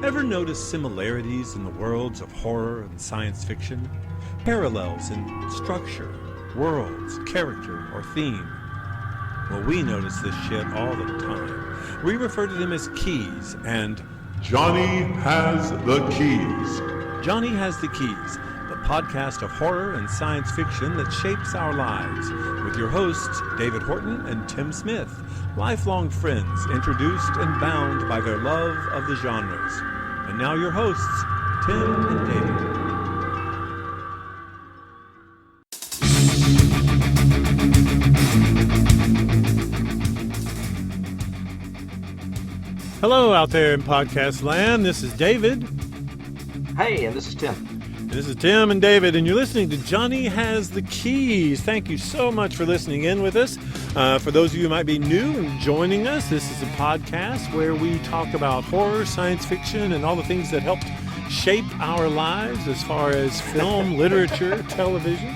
Ever notice similarities in the worlds of horror and science fiction? Parallels in structure, worlds, character, or theme? Well, we notice this shit all the time. We refer to them as keys, and Johnny has the keys. Johnny Has the Keys, the podcast of horror and science fiction that shapes our lives, with your hosts, David Horton and Tim Smith, lifelong friends introduced and bound by their love of the genres. And now your hosts, Tim and David. Hello out there in podcast land. This is David. Hey, and this is Tim. This is Tim and David, and you're listening to Johnny Has the Keys. Thank you so much for listening in with us. For those of you who might be new and joining us, this is a podcast where we talk about horror, science fiction, and all the things that helped shape our lives as far as film, literature, television.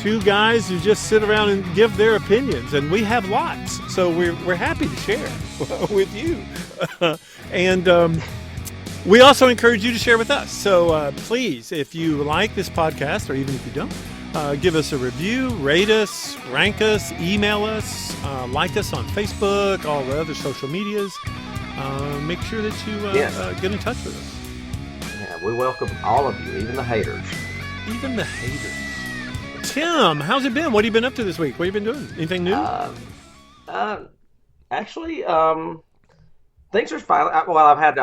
Two guys who just sit around and give their opinions, and we have lots, so we're happy to share with you. We also encourage you to share with us. So please, if you like this podcast, or even if you don't, give us a review, rate us, rank us, email us, like us on Facebook, all the other social medias. Make sure that you get in touch with us. Yeah, we welcome all of you, even the haters. Even the haters. Tim, how's it been? What have you been up to this week? What have you been doing? Anything new? Actually, things are fine. Well, I've had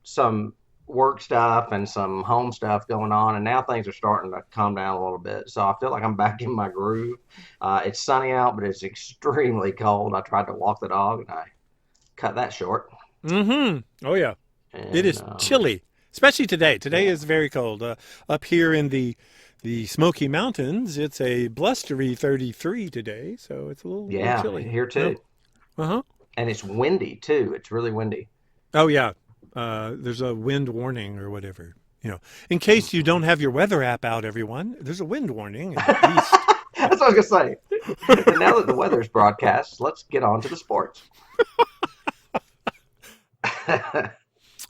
some work stuff and some home stuff going on, and now things are starting to calm down a little bit. So I feel like I'm back in my groove. It's sunny out, but it's extremely cold. I tried to walk the dog, and I cut that short. Mm-hmm. Oh, yeah. And, it is chilly, especially today. Today is very cold. Up here in the Smoky Mountains, it's a blustery 33 today, so it's a little chilly. Here too. Uh-huh. And it's windy too. It's really windy. Oh yeah. There's a wind warning or whatever. You know, in case you don't have your weather app out, everyone, there's a wind warning in the east. That's what I was gonna say. And now that the weather's broadcast, let's get on to the sports.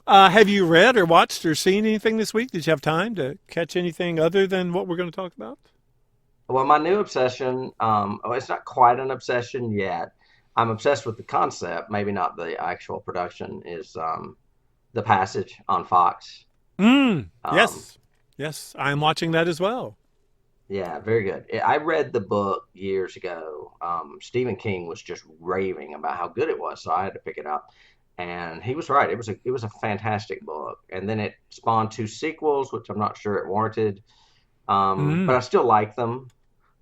Have you read or watched or seen anything this week? Did you have time to catch anything other than what we're going to talk about? Well, my new obsession, it's not quite an obsession yet. I'm obsessed with the concept, maybe not the actual production, is The Passage on Fox. Yes, I'm watching that as well. Yeah, very good. I read the book years ago. Stephen King was just raving about how good it was, so I had to pick it up. And he was right. It was a fantastic book. And then it spawned 2 sequels, which I'm not sure it warranted. But I still like them.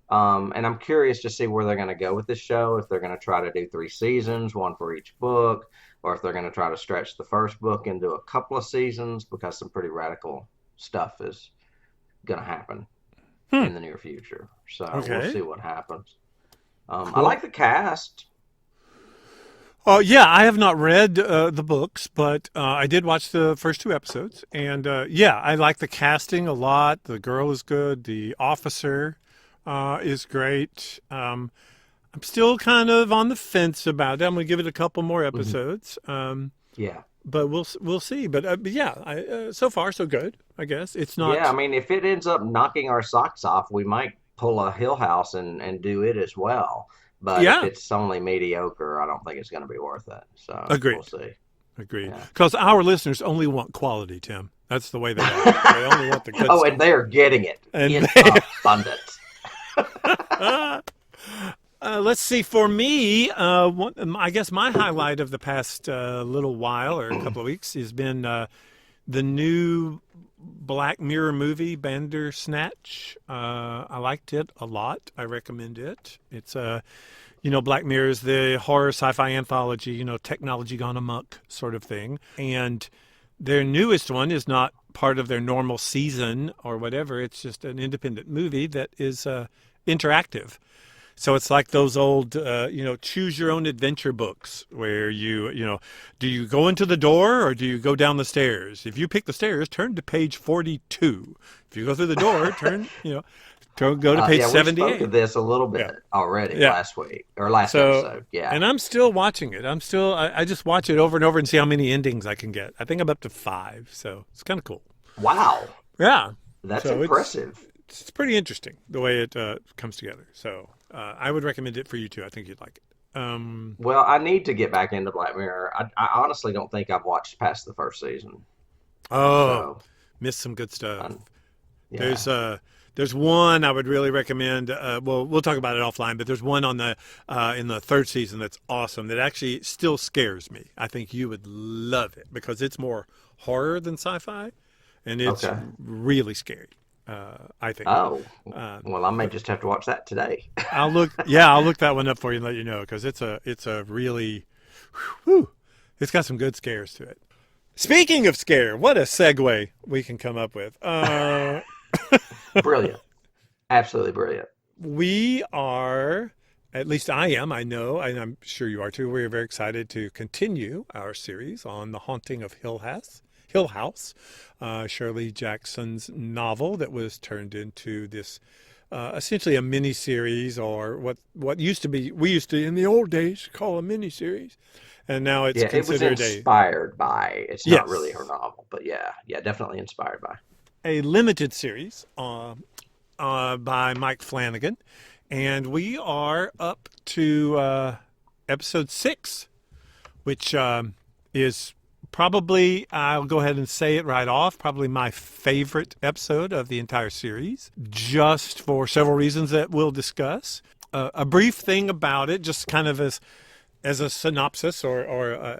And I'm curious to see where they're going to go with this show. If they're going to try to do 3 seasons, 1 for each book, or if they're going to try to stretch the first book into a couple of seasons, because some pretty radical stuff is going to happen in the near future. So we'll see what happens. Cool. I like the cast. Oh, yeah, I have not read the books, but I did watch the first 2 episodes. And, I like the casting a lot. The girl is good. The officer is great. I'm still kind of on the fence about it. I'm going to give it a couple more episodes. But we'll see. But, so far, so good, I guess. It's not... Yeah, I mean, if it ends up knocking our socks off, we might pull a Hill House and do it as well. But if it's only mediocre, I don't think it's going to be worth it. So Agreed. We'll see. Agreed. Because our listeners only want quality, Tim. That's the way they are. They only want the good stuff. And they're getting it in abundance. Let's see. For me, I guess my highlight of the past little while or a couple of weeks has been the new Black Mirror movie, Bandersnatch. I liked it a lot. I recommend it. It's Black Mirror is the horror sci-fi anthology, technology gone amok sort of thing. And their newest one is not part of their normal season or whatever. It's just an independent movie that is interactive. So it's like those old, choose your own adventure books where do you go into the door or do you go down the stairs? If you pick the stairs, turn to page 42. If you go through the door, turn. Go to page Yeah, we spoke 78. of this a little bit Yeah. already Yeah. last week or last So, episode. Yeah. and I'm still watching it. I just watch it over and over and see how many endings I can get. I think I'm up to 5. So it's kind of cool. Wow, Yeah. that's So impressive. it's pretty interesting the way it comes together. So I would recommend it for you too. I think you'd like it. Well, I need to get back into Black Mirror. I honestly don't think I've watched past the first season. Oh, So, missed some good stuff. um, yeah. There's one I would really recommend. Well, we'll talk about it offline, but there's one on the in the 3rd season that's awesome. That actually still scares me. I think you would love it because it's more horror than sci-fi, and it's Okay. really scary. I think. Oh, Uh, well, I may but just have to watch that today. I'll look that one up for you and let you know because it's a really, whew, it's got some good scares to it. Speaking of scare, what a segue we can come up with. Brilliant. Absolutely brilliant. We are, at least I am, I know, and I'm sure you are too. We're very excited to continue our series on The Haunting of Hill House, Shirley Jackson's novel that was turned into this essentially a mini series, or what used to be, we used to in the old days call a mini series, and now it's Yeah, it was considered inspired by. It's not really her yes, novel, but yeah, yeah, definitely inspired by. a limited series by Mike Flanagan, and we are up to episode 6, which is probably, I'll go ahead and say it right off, probably my favorite episode of the entire series, just for several reasons that we'll discuss. A brief thing about it, just kind of as a synopsis or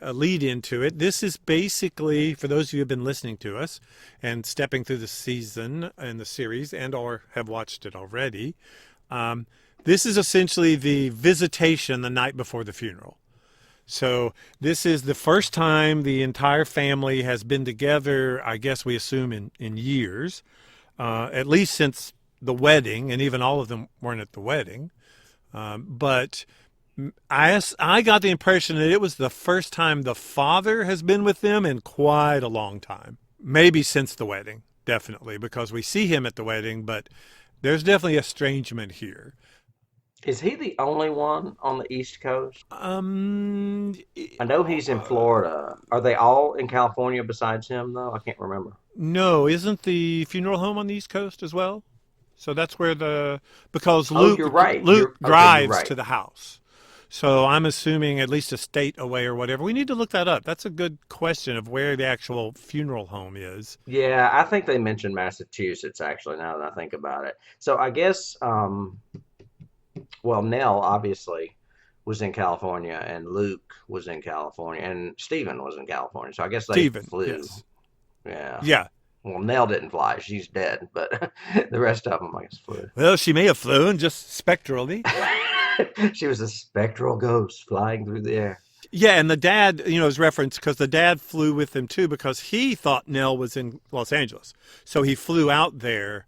a lead into it. This is basically, for those of you who have been listening to us and stepping through the season and the series and or have watched it already, this is essentially the visitation the night before the funeral. So this is the first time the entire family has been together, I guess we assume in years, at least since the wedding, and even all of them weren't at the wedding. But I got the impression that it was the first time the father has been with them in quite a long time. Maybe since the wedding, definitely, because we see him at the wedding, but there's definitely estrangement here. Is he the only one on the East Coast? Um, I know he's in Florida. Are they all in California besides him, though? I can't remember. no, isn't the funeral home on the East Coast as well? So that's where because Oh, you're right. Luke You're okay. You're drives right. to the house. So I'm assuming at least a state away or whatever. We need to look that up. That's a good question of where the actual funeral home is. Yeah, I think they mentioned Massachusetts actually. Now that I think about it, so I guess, well, Nell obviously was in California, and Luke was in California, and Stephen was in California. So I guess they Stephen, flew. yes. Yeah. Yeah. Well, Nell didn't fly; she's dead. But the rest of them, I guess, flew. Well, she may have flown just spectrally. She was a spectral ghost flying through the air. Yeah, and the dad, is referenced because the dad flew with them too because he thought Nell was in Los Angeles. So he flew out there,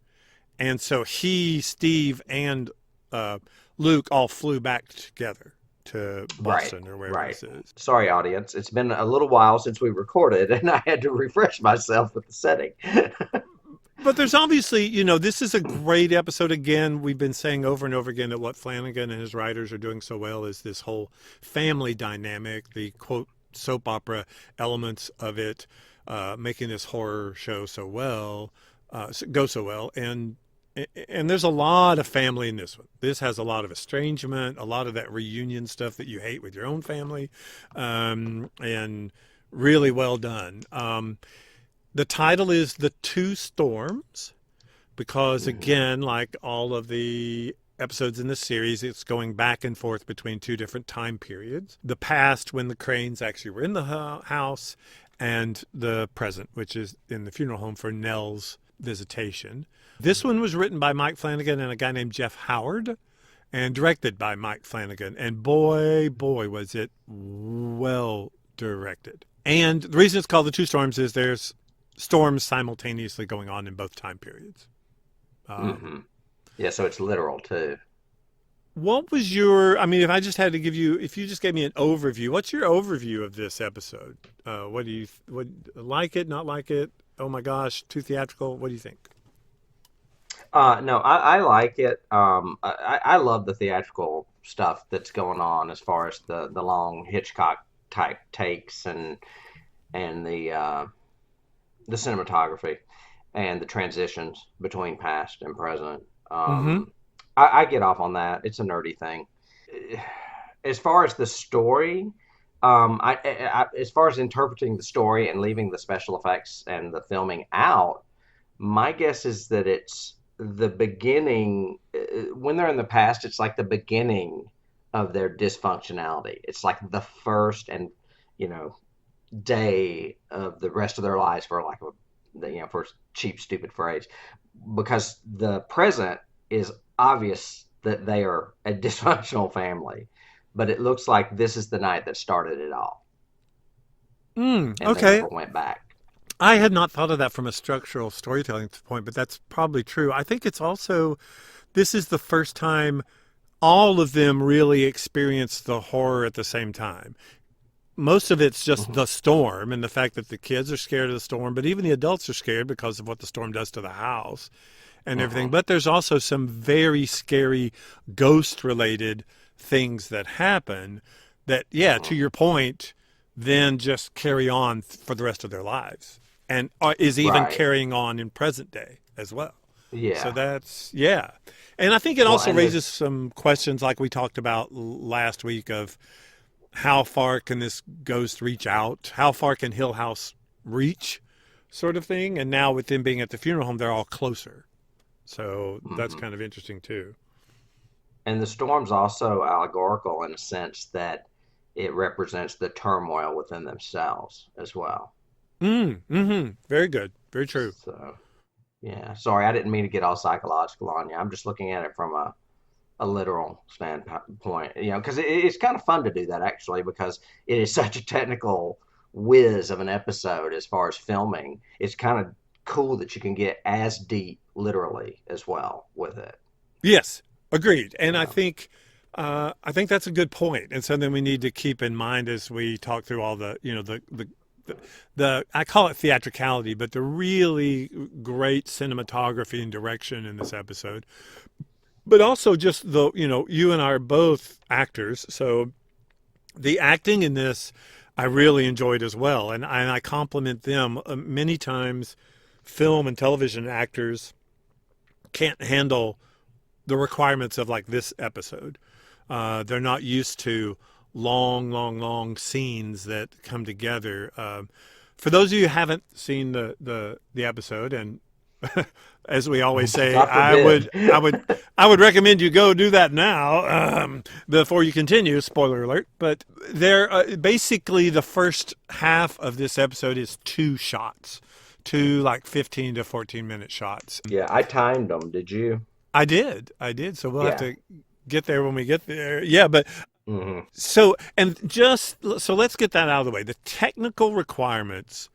and so he, Steve, and Luke all flew back together to Right, Boston or wherever right. this is. Sorry, audience. It's been a little while since we recorded, and I had to refresh myself with the setting. But there's obviously, this is a great episode. Again, we've been saying over and over again that what Flanagan and his writers are doing so well is this whole family dynamic, the quote soap opera elements of it, making this horror show so well, go so well. And there's a lot of family in this one. This has a lot of estrangement, a lot of that reunion stuff that you hate with your own family, and really well done. The title is The Two Storms because, again, like all of the episodes in this series, it's going back and forth between 2 different time periods. The past, when the Cranes actually were in the house, and the present, which is in the funeral home for Nell's visitation. This one was written by Mike Flanagan and a guy named Jeff Howard, and directed by Mike Flanagan. And boy, was it well directed. And the reason it's called The Two Storms is there's storms simultaneously going on in both time periods. Hmm. Yeah, so it's literal too. What was if I just had to if you just gave me an overview, what's your overview of this episode? What do you, like it, not like it? Oh my gosh, too theatrical. What do you think? No, I like it. I love the theatrical stuff that's going on as far as the long Hitchcock type takes and the cinematography and the transitions between past and present. Mm-hmm. I get off on that. It's a nerdy thing. As far as the story, as far as interpreting the story and leaving the special effects and the filming out, my guess is that it's the beginning. When they're in the past, it's like the beginning of their dysfunctionality. It's like the first and you know day of the rest of their lives, for like a for a cheap stupid phrase, because the present is obvious that they are a dysfunctional family, but it looks like this is the night that started it all, and they Okay. never went back. I had not thought of that from a structural storytelling point, but that's probably true. I think it's also, this is the first time all of them really experience the horror at the same time. Most of it's just Hmm. the storm and the fact that the kids are scared of the storm, but even the adults are scared because of what the storm does to the house and everything. Hmm. But there's also some very scary ghost related things that happen that, yeah, Hmm. to your point, then just carry on for the rest of their lives and is even Right. carrying on in present day as well. So Yeah. that's, yeah. And I think it Well, also and raises there's some questions like we talked about last week of how far can this ghost reach out? How far can Hill House reach? Sort of thing. And now with them being at the funeral home, they're all closer. So that's mhm. kind of interesting too. And the storm's also allegorical in a sense that it represents the turmoil within themselves as well. Mm-hmm. Very good. Very true. So, yeah. Sorry, I didn't mean to get all psychological on you. I'm just looking at it from a literal standpoint, because it's kind of fun to do that actually, because it is such a technical whiz of an episode as far as filming. It's kind of cool that you can get as deep literally as well with it. Yes, agreed. And So, I think that's a good point, and something we need to keep in mind as we talk through all the the I call it theatricality, but the really great cinematography and direction in this episode. But also just the you and I are both actors, so the acting in this I really enjoyed as well, and I compliment them many times. Film and television actors can't handle the requirements of like this episode. They're not used to long scenes that come together. For those of you who haven't seen the episode, and as we always say, God forbid. I would recommend you go do that now before you continue. Spoiler alert! But there, basically, the first half of this episode is two shots, two like 15 to 14-minute shots. Yeah, I timed them. Did you? I did. So we'll have Yeah. to get there when we get there. Yeah, but Hmm. so and just so let's get that out of the way. The technical requirements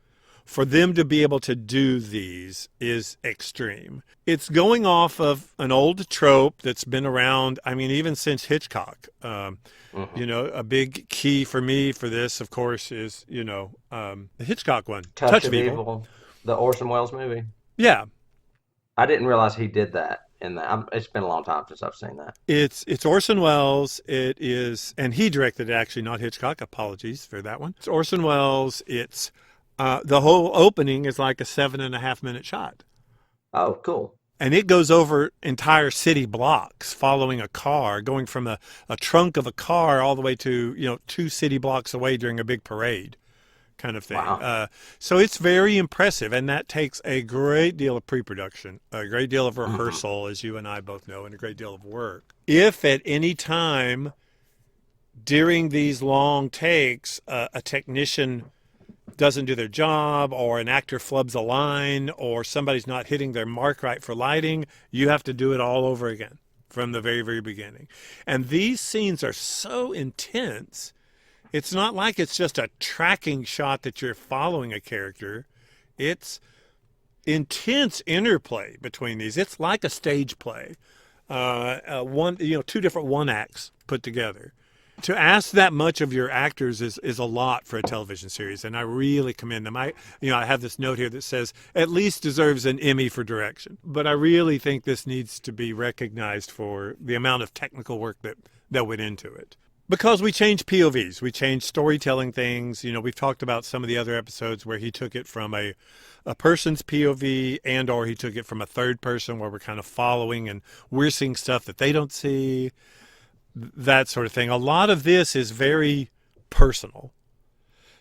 for them to be able to do these is extreme. It's going off of an old trope that's been around, I mean, even since Hitchcock. Hmm. A big key for me for this, of course, is, the Hitchcock one, Touch Touch of of Evil. Evil, the Orson Welles movie. Yeah, I didn't realize he did that in that. It's been a long time since I've seen that. it's Orson Welles. It is, and he directed it actually, not Hitchcock. Apologies for that one. It's Orson Welles. It's the whole opening is like a 7.5 minute shot, Oh, cool. and it goes over entire city blocks, following a car, going from a trunk of a car all the way to 2 city blocks away during a big parade, kind of thing. Wow. So it's very impressive, and that takes a great deal of pre-production, a great deal of Hmm. rehearsal, as you and I both know, and a great deal of work. If at any time during these long takes a technician doesn't do their job, or an actor flubs a line, or somebody's not hitting their mark right for lighting, you have to do it all over again from the very, very beginning. And these scenes are so intense. It's not like it's just a tracking shot that you're following a character. It's intense interplay between these. It's like a stage play. Two different one acts put together. To ask that much of your actors is a lot for a television series, and I really commend them. I have this note here that says at least deserves an Emmy for direction, but I really think this needs to be recognized for the amount of technical work that went into it. Because we changed POVs, we changed storytelling things. We've talked about some of the other episodes where he took it from a person's POV and or he took it from a third person where we're kind of following and we're seeing stuff that they don't see, that sort of thing. A lot of this is very personal.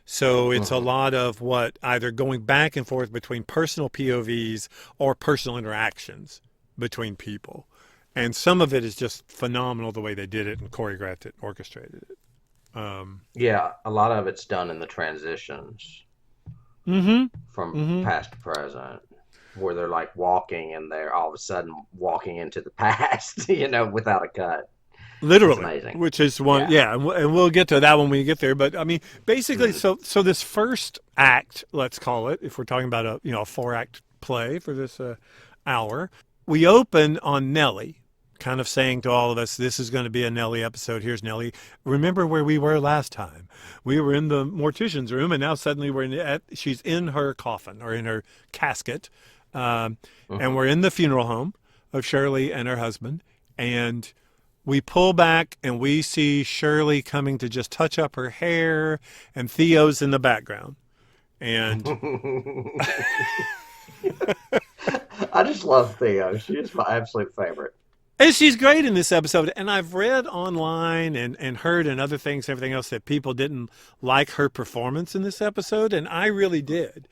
So it's a lot of what either going back and forth between personal POVs or personal interactions between people. And some of it is just phenomenal the way they did it and choreographed it, orchestrated it. Yeah, a lot of it's done in the transitions from past to present, where they're like walking and they're all of a sudden walking into the past, without a cut. It's Literally, amazing. which is one, Yeah. yeah, and we'll get to that when we get there. But I mean, basically, so this first act, let's call it, if we're talking about a 4-act play for this hour, we open on Nellie, kind of saying to all of us, this is going to be a Nellie episode. Here's Nellie. Remember where we were last time? We were in the mortician's room, and now suddenly she's in her coffin or in her casket, and we're in the funeral home of Shirley and her husband, and we pull back and we see Shirley coming to just touch up her hair, and Theo's in the background. And I just love Theo. She is my absolute favorite. she's great in this episode. And I've read online and heard and other things, everything else, that people didn't like her performance in this episode. And I really did.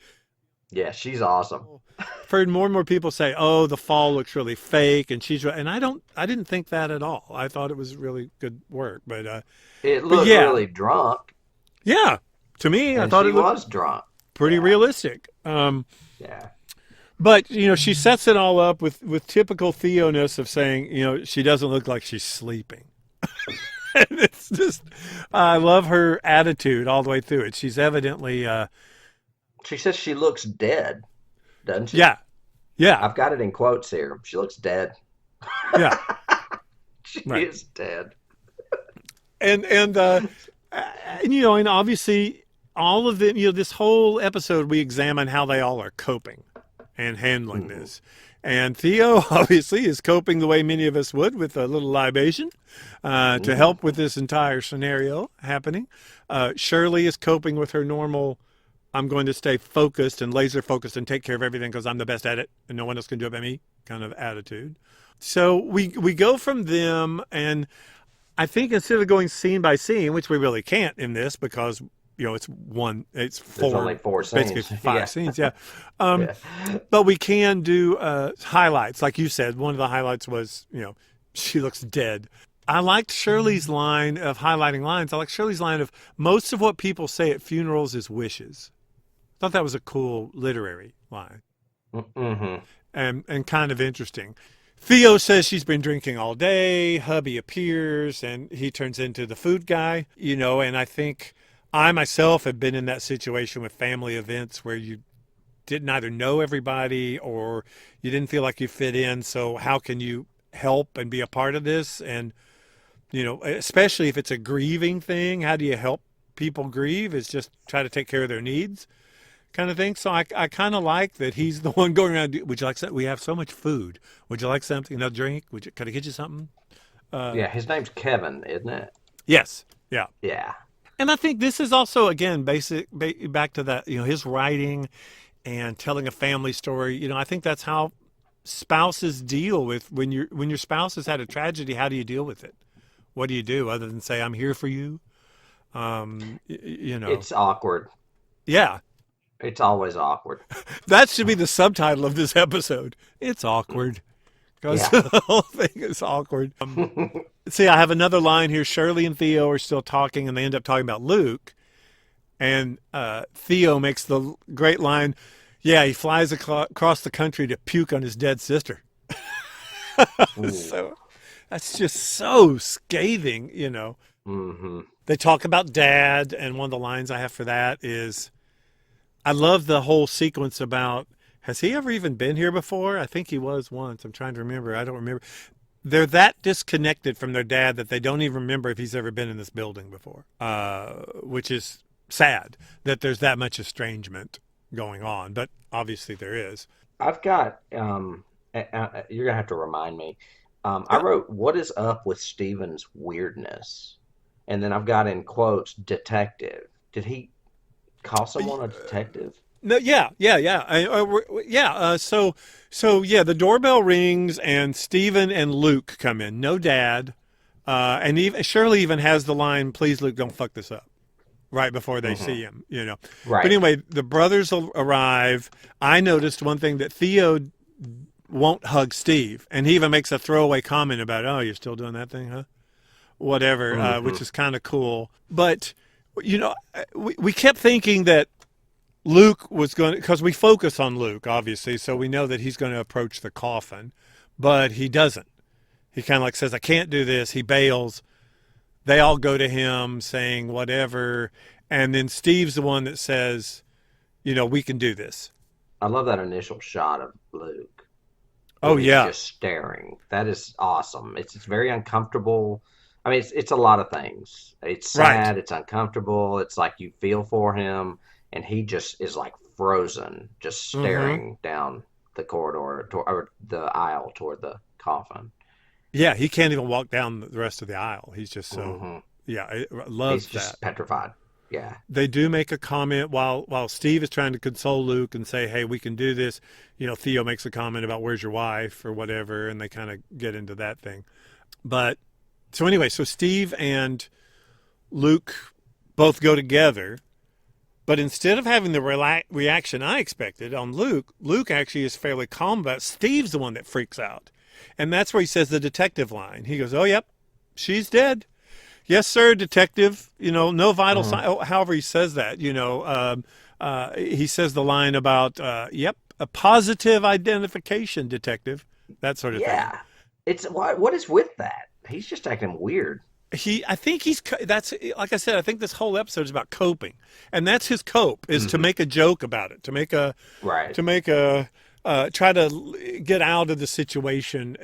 Yeah, she's awesome. I've heard more and more people say, "Oh, the fall looks really fake," and I didn't think that at all. I thought it was really good work, It looked yeah, really drunk, yeah. To me, I and thought she it looked was drunk. pretty Yeah, realistic. yeah. But she sets it all up with typical Theo-ness of saying, she doesn't look like she's sleeping. And it's just, I love her attitude all the way through it. She's evidently, She says she looks dead, doesn't she? yeah, yeah, I've got it in quotes here. She looks dead. yeah, She right. is dead. And obviously all of them, this whole episode, we examine how they all are coping and handling this. And Theo obviously is coping the way many of us would, with a little libation to help with this entire scenario happening. Shirley is coping with her normal, I'm going to stay focused and laser focused and take care of everything because I'm the best at it and no one else can do it but me kind of attitude. So we go from them, and I think instead of going scene by scene, which we really can't in this because it's There's four, only 4 basically scenes. 5 Yeah. scenes, yeah. Yeah. But we can do highlights, like you said. One of the highlights was she looks dead. I liked Shirley's line of highlighting lines. I like Shirley's line of most of what people say at funerals is wishes. I thought that was a cool literary line Mm-hmm. and kind of interesting. Theo says she's been drinking all day. Hubby appears and he turns into the food guy, and I think I myself have been in that situation with family events where you didn't either know everybody or you didn't feel like you fit in. So how can you help and be a part of this? And, especially if it's a grieving thing, how do you help people grieve? Is just try to take care of their needs kind of thing. So I kind of like that he's the one going around. Would you like something? We have so much food. Would you like something? No drink? Could I get you something? Yeah, his name's Kevin, isn't it? Yes. Yeah. Yeah. And I think this is also, again, back to that, his writing and telling a family story. I think that's how spouses deal with when your spouse has had a tragedy. How do you deal with it? What do you do other than say, "I'm here for you"? It's awkward. Yeah, It's always awkward. that should be the subtitle of this episode. It's awkward because Yeah. the whole thing is awkward. See, I have another line here. Shirley and Theo are still talking, and they end up talking about Luke. And Theo makes the great line, yeah, he flies across the country to puke on his dead sister. So that's just so scathing, Mm-hmm. They talk about Dad, and one of the lines I have for that is, I love the whole sequence about, has he ever even been here before? I think he was once. I'm trying to remember. I don't remember. they're that disconnected from their dad that they don't even remember if he's ever been in this building before, which is sad that there's that much estrangement going on. But obviously there is. I've got you're gonna have to remind me. I Yeah. wrote, "What is up with Steven's weirdness?" And then I've got in quotes, "detective." Did he call someone a detective? No, yeah, yeah, yeah, yeah. So the doorbell rings and Stephen and Luke come in. No dad, and even Shirley even has the line, "Please, Luke, don't fuck this up." Right before they Hmm. see him, you know. But Right. anyway, the brothers arrive. I noticed one thing that Theo won't hug Steve, and he even makes a throwaway comment about, "Oh, you're still doing that thing, huh?" Whatever, Hmm. which is kind of cool. But you know, we kept thinking that Luke was going to, because we focus on Luke, obviously, so we know that he's going to approach the coffin, but he doesn't. He kind of like says, "I can't do this." He bails. They all go to him saying whatever, and then Steve's the one that says, "We can do this." I love that initial shot of Luke Oh when he's yeah, just staring. That is awesome. It's very uncomfortable. I mean, it's a lot of things. It's right. sad. It's uncomfortable. It's like you feel for him, and he just is like frozen, just Mm-hmm. staring down the corridor or the aisle toward the coffin. Yeah, he can't even walk down the rest of the aisle. He's just so, Hmm. yeah, I He's love that. just petrified. Yeah. They do make a comment while Steve is trying to console Luke and say, "Hey, we can do this." Theo makes a comment about "Where's your wife?" or whatever, and they kind of get into that thing. But so anyway, so Steve and Luke both go together, but instead of having the reaction I expected on Luke, Luke actually is fairly calm about it. Steve's the one that freaks out. And that's where he says the detective line. He goes, "Oh, yep, she's dead. Yes, sir, detective. No vital Hmm. sign." Oh, however, he says that. He says the line about, "Yep, a positive identification, detective," that sort of thing. Yeah. It's what is with that? He's just acting weird. I think that's like I said. I think this whole episode is about coping, and that's his cope is to Hmm. make a joke about it, to make a, Right. to make a, try to get out of the situation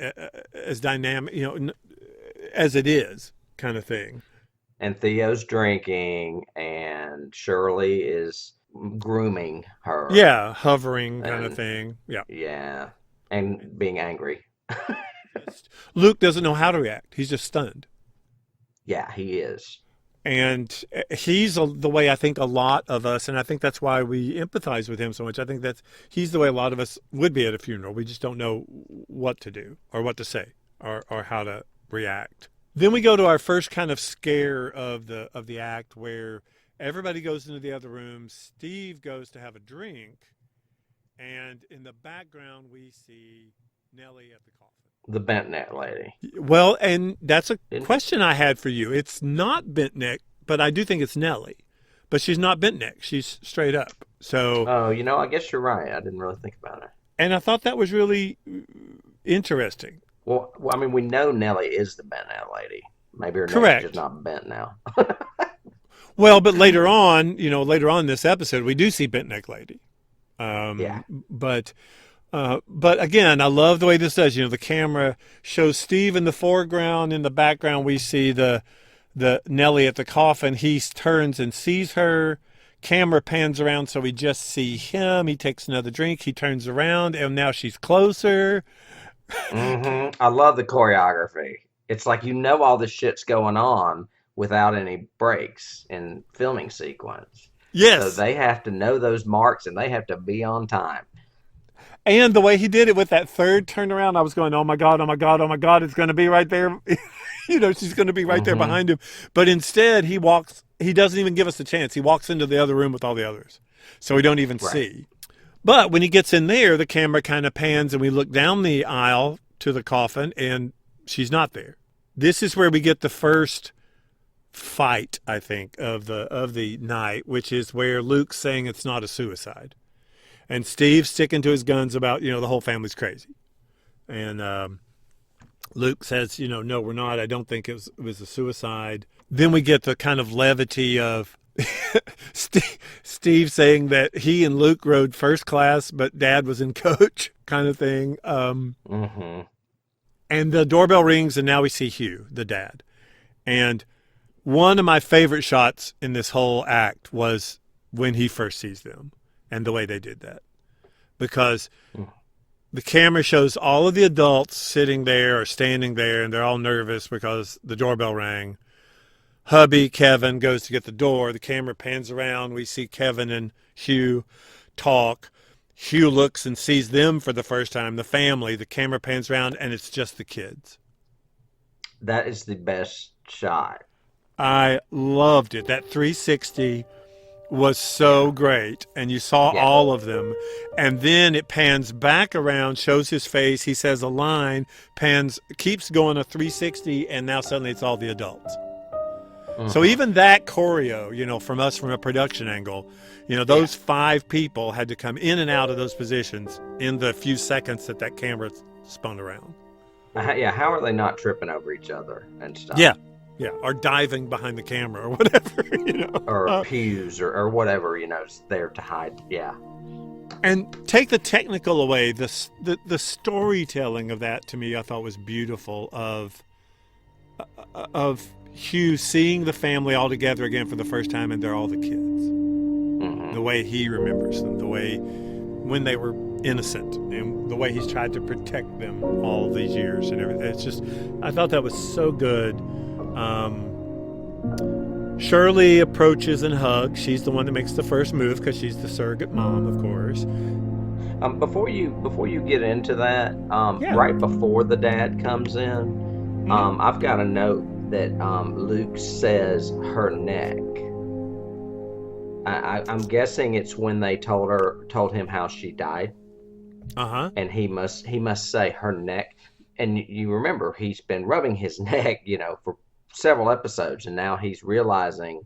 as dynamic, as it is, kind of thing. And Theo's drinking, and Shirley is grooming her, Yeah, hovering kind of and thing. Yeah. yeah, and being angry. Just Luke doesn't know how to react. He's just stunned. Yeah, he is. And he's the way I think a lot of us, and I think that's why we empathize with him so much. I think that he's the way a lot of us would be at a funeral. We just don't know what to do or what to say or how to react. Then we go to our first kind of scare of the act where everybody goes into the other room. Steve goes to have a drink, and in the background we see Nellie at the coffin. The bent neck lady. Well, and that's a Didn't question I had for you. It's not bent neck, but I do think it's Nellie. But she's not bent neck. She's straight up. So, Oh, I guess you're right. I didn't really think about it. and I thought that was really interesting. Well, I mean, we know Nellie is the bent neck lady. Maybe her neck's just Correct. not bent now. Well, but later on in this episode, we do see bent neck lady. Yeah. But again, I love the way this does. The camera shows Steve in the foreground. In the background, we see the Nellie at the coffin. He turns and sees her. Camera pans around, so we just see him. He takes another drink. He turns around, and now she's closer. I love the choreography. It's like all this shit's going on without any breaks in filming sequence. So Yes, they have to know those marks and they have to be on time. and the way he did it with that third turnaround, I was going, "Oh my god, oh my god, oh my god, it's going to be right there." She's going to be right there Hmm. behind him. But instead, he walks. He doesn't even give us a chance. He walks into the other room with all the others, so we don't even Right. see. But when he gets in there, the camera kind of pans, and we look down the aisle to the coffin, and she's not there. This is where we get the first fight, I think, of the night, which is where Luke's saying it's not a suicide, and Steve's sticking to his guns about the whole family's crazy, and Luke says, "No, we're not. I don't think it was a suicide." Then we get the kind of levity of Steve saying that he and Luke rode first class, but Dad was in coach, kind of thing. Hmm. And the doorbell rings, and now we see Hugh, the dad. And one of my favorite shots in this whole act was when he first sees them and the way they did that. Because the camera shows all of the adults sitting there or standing there, and they're all nervous because the doorbell rang. Hubby, Kevin, goes to get the door. The camera pans around. We see Kevin and Hugh talk. Hugh looks and sees them for the first time, the family. The camera pans around, and it's just the kids. That is the best shot. I loved it. That 360 was so great, and you saw all of them. And then it pans back around, shows his face. He says a line, keeps going a 360, and now suddenly it's all the adults. So even that choreo, from a production angle, those 5 people had to come in and out of those positions in the few seconds that camera spun around. How are they not tripping over each other and stuff? Yeah, or diving behind the camera or whatever, Or pews or whatever, it's there to hide. Yeah. And take the technical away, the storytelling of that to me, I thought was beautiful. Of Hugh seeing the family all together again for the first time, and they're all the kids. The way he remembers them, the way when they were innocent, and the way he's tried to protect them all of these years and everything. It's just, I thought that was so good. Shirley approaches and hugs. She's the one that makes the first move because she's the surrogate mom, of course. Before you get into that, right before the dad comes in, I've got a note that Luke says her neck. I'm guessing it's when they told him how she died. And he must say her neck. And you remember he's been rubbing his neck, for several episodes, and now he's realizing,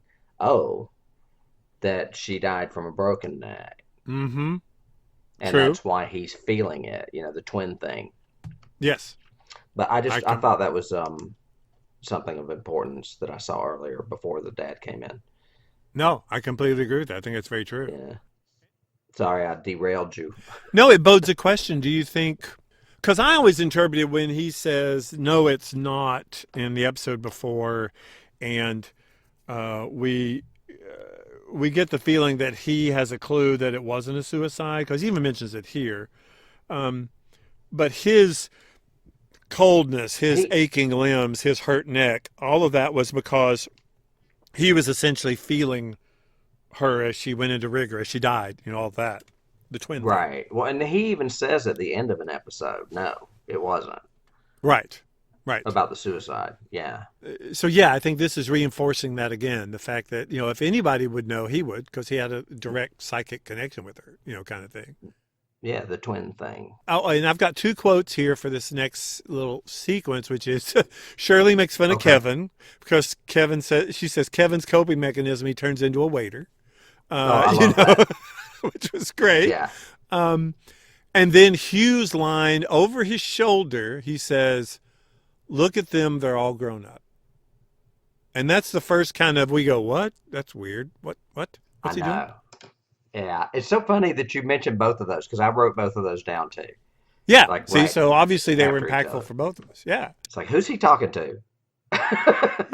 that she died from a broken neck. And True. That's why he's feeling it, the twin thing. Yes. But I thought that was something of importance that I saw earlier before the dad came in. No, I completely agree with that. I think it's very true. Yeah. Sorry, I derailed you. No, it bodes a question. Do you think, because I always interpreted when he says, no, it's not, in the episode before, and we get the feeling that he has a clue that it wasn't a suicide, because he even mentions it here. But his coldness, his aching limbs, his hurt neck, all of that was because he was essentially feeling her as she went into rigor, as she died, all of that. The twin thing. Right. Well, and he even says at the end of an episode, no, it wasn't. Right. About the suicide. Yeah. So, yeah, I think this is reinforcing that again, the fact that, if anybody would know, he would, because he had a direct psychic connection with her, kind of thing. Yeah, the twin thing. Oh, and I've got 2 quotes here for this next little sequence, which is Shirley makes fun of Kevin because she says Kevin's coping mechanism, he turns into a waiter. I love that. Which was great. Yeah. And then Hugh's line over his shoulder, he says, "Look at them, they're all grown up." And that's the first kind of, we go, what? That's weird. What? What's he doing? Yeah, it's so funny that you mentioned both of those because I wrote both of those down too. Yeah, so obviously they were impactful for both of us. Yeah. It's like, who's he talking to?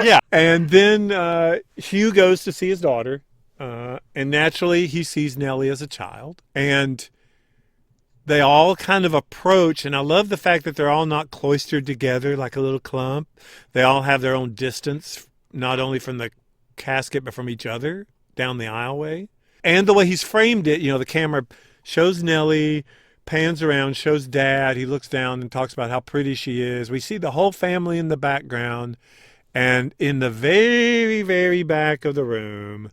Yeah. And then Hugh goes to see his daughter, and naturally he sees Nellie as a child. And they all kind of approach, and I love the fact that they're all not cloistered together like a little clump. They all have their own distance, not only from the casket, but from each other down the aisleway. And the way he's framed it, the camera shows Nellie, pans around, shows Dad. He looks down and talks about how pretty she is. We see the whole family in the background. And in the very, very back of the room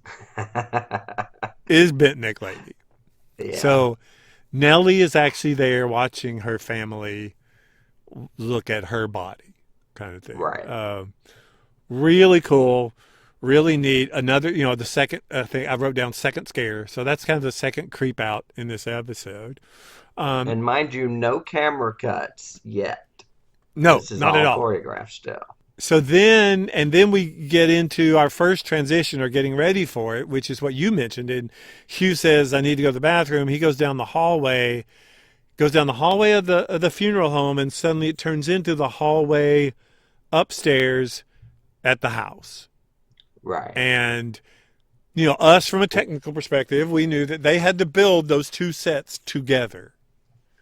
is Bentnick Lady. Yeah. So Nellie is actually there watching her family look at her body, kind of thing. Right. Really cool. Really neat. Another, the second thing I wrote down, second scare. So that's kind of the second creep out in this episode. And mind you, no camera cuts yet. No, this is not all at all. Choreographed still. So then we get into our first transition or getting ready for it, which is what you mentioned. And Hugh says, I need to go to the bathroom. He goes down the hallway. goes down the hallway of the funeral home, and suddenly it turns into the hallway upstairs at the house. Right. And us from a technical perspective, we knew that they had to build those two sets together.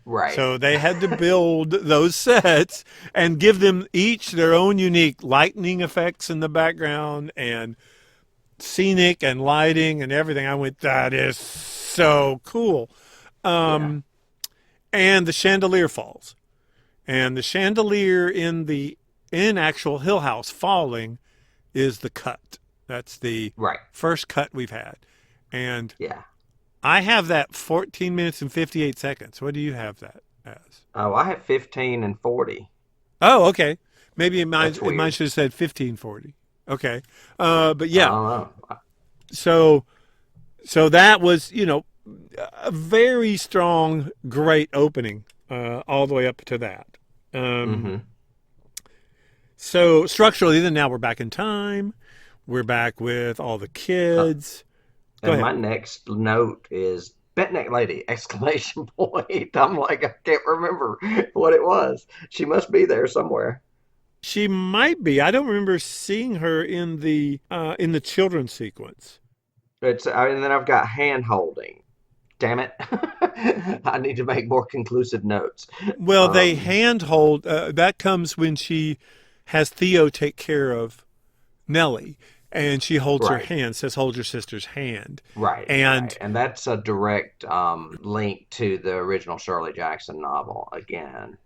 Right. So they had to build those sets and give them each their own unique lightning effects in the background and scenic and lighting and everything. I went, that is so cool. Yeah. And the chandelier falls. And the chandelier in actual Hill House falling is the cut. That's the Right. first cut we've had. And Yeah. I have that 14 minutes and 58 seconds. What do you have that as? Oh, I have 15 and 40. Oh, okay. Maybe That's mine weird. should have said 1540. Okay. But I yeah, don't know. so that was, a very strong, great opening all the way up to that. Hmm. So structurally, then now we're back in time. We're back with all the kids. Go And ahead. my next note is "Bet neck lady!" Exclamation point. I'm like, I can't remember what it was. She must be there somewhere. She might be. I don't remember seeing her in the children's sequence. And then I've got hand holding. Damn it! I need to make more conclusive notes. Well, they Um, handhold. That comes when she has Theo take care of Nellie, and she holds her right, hand. Says, "Hold your sister's hand," right, and right, and that's a direct link to the original Shirley Jackson novel again,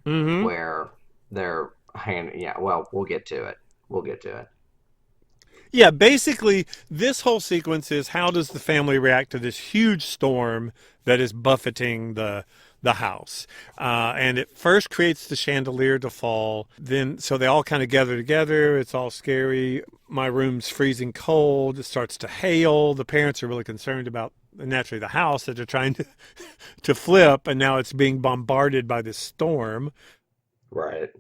hmm where they're hand. Yeah, well, we'll get to it. We'll get to it. yeah, basically, this whole sequence is how does the family react to this huge storm that is buffeting the house, and it first creates the chandelier to fall. Then, so they all kind of gather together. It's all scary. My room's freezing cold. It starts to hail. The parents are really concerned about naturally the house that they're trying to to flip, and now it's being bombarded by this storm. Right.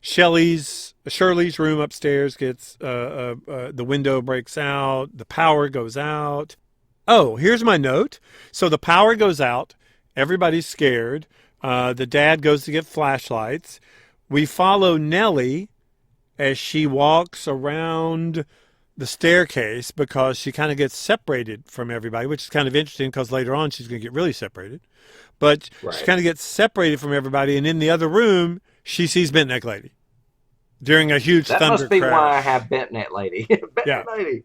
Shirley's room upstairs gets the window breaks out, the power goes out. Oh, here's my note. So the power goes out, everybody's scared. The dad goes to get flashlights. We follow Nellie as she walks around the staircase because she kind of gets separated from everybody, which is kind of interesting because later on she's going to get really separated. But she Right. kind of gets separated from everybody, and in the other room, she sees Bent Neck Lady during a huge That thunder must be why I crash. have Bent Net Lady. Bent Yeah. Net Lady.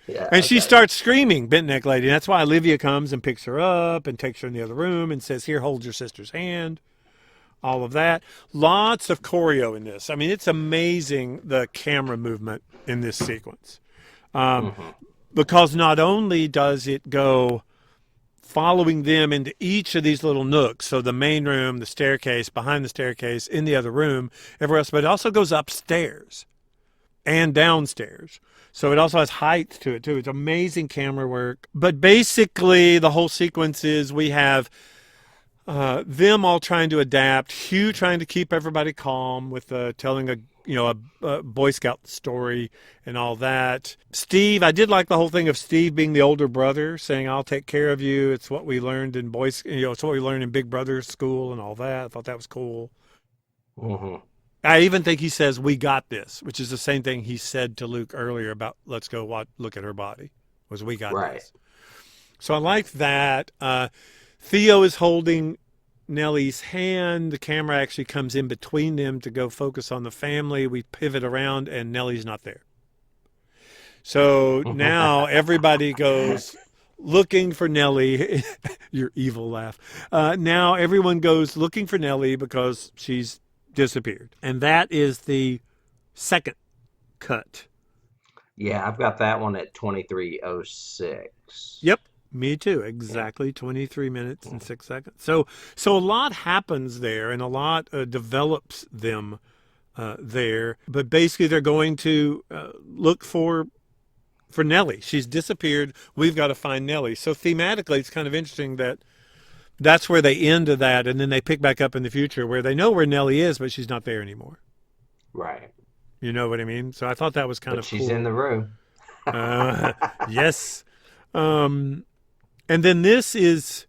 Yeah. And she Okay. starts screaming, Bent Neck Lady. And that's why Olivia comes and picks her up and takes her in the other room and says, Here, hold your sister's hand. All of that. Lots of choreo in this. I mean, it's amazing the camera movement in this sequence. Um, Hmm. because not only does it go following them into each of these little nooks. So the main room, the staircase, behind the staircase, in the other room, everywhere else, but it also goes upstairs and downstairs. So it also has height to it too. It's amazing camera work. But basically, the whole sequence is we have them all trying to adapt. Hugh trying to keep everybody calm with telling a Boy Scout story and all that. Steve, I did like the whole thing of Steve being the older brother, saying I'll take care of you. It's what we learned in it's what we learned in Big Brother school and all that. I thought that was cool. Hmm. I even think he says we got this, which is the same thing he said to Luke earlier about let's go look at her body. Was we got Right. this. So I like that. Theo is holding Nellie's hand. The camera actually comes in between them to go focus on the family. We pivot around and Nellie's not there. So now everybody goes looking for Nellie. Your evil laugh. Now everyone goes looking for Nellie because she's disappeared. And that is the second cut. Yeah, I've got that one at 23:06. Yep. Me too. Yeah. Exactly 23 minutes and 6 seconds. So a lot happens there and a lot develops them there. But basically they're going to look for Nellie. She's disappeared. We've got to find Nellie. So thematically it's kind of interesting that that's where they end of that and then they pick back up in the future where they know where Nellie is but she's not there anymore. Right. You know what I mean? So I thought that was kind But of she's in cool. the room. Uh, yes. Um, and then this is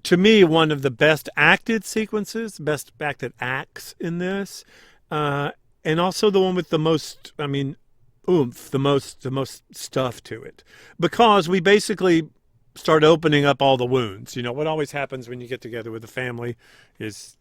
to me, one of the best acted sequences, best acted acts in this, and also the one with the most, I mean, oomph, the most stuff to it, because we basically start opening up all the wounds. What always happens when you get together with a family is,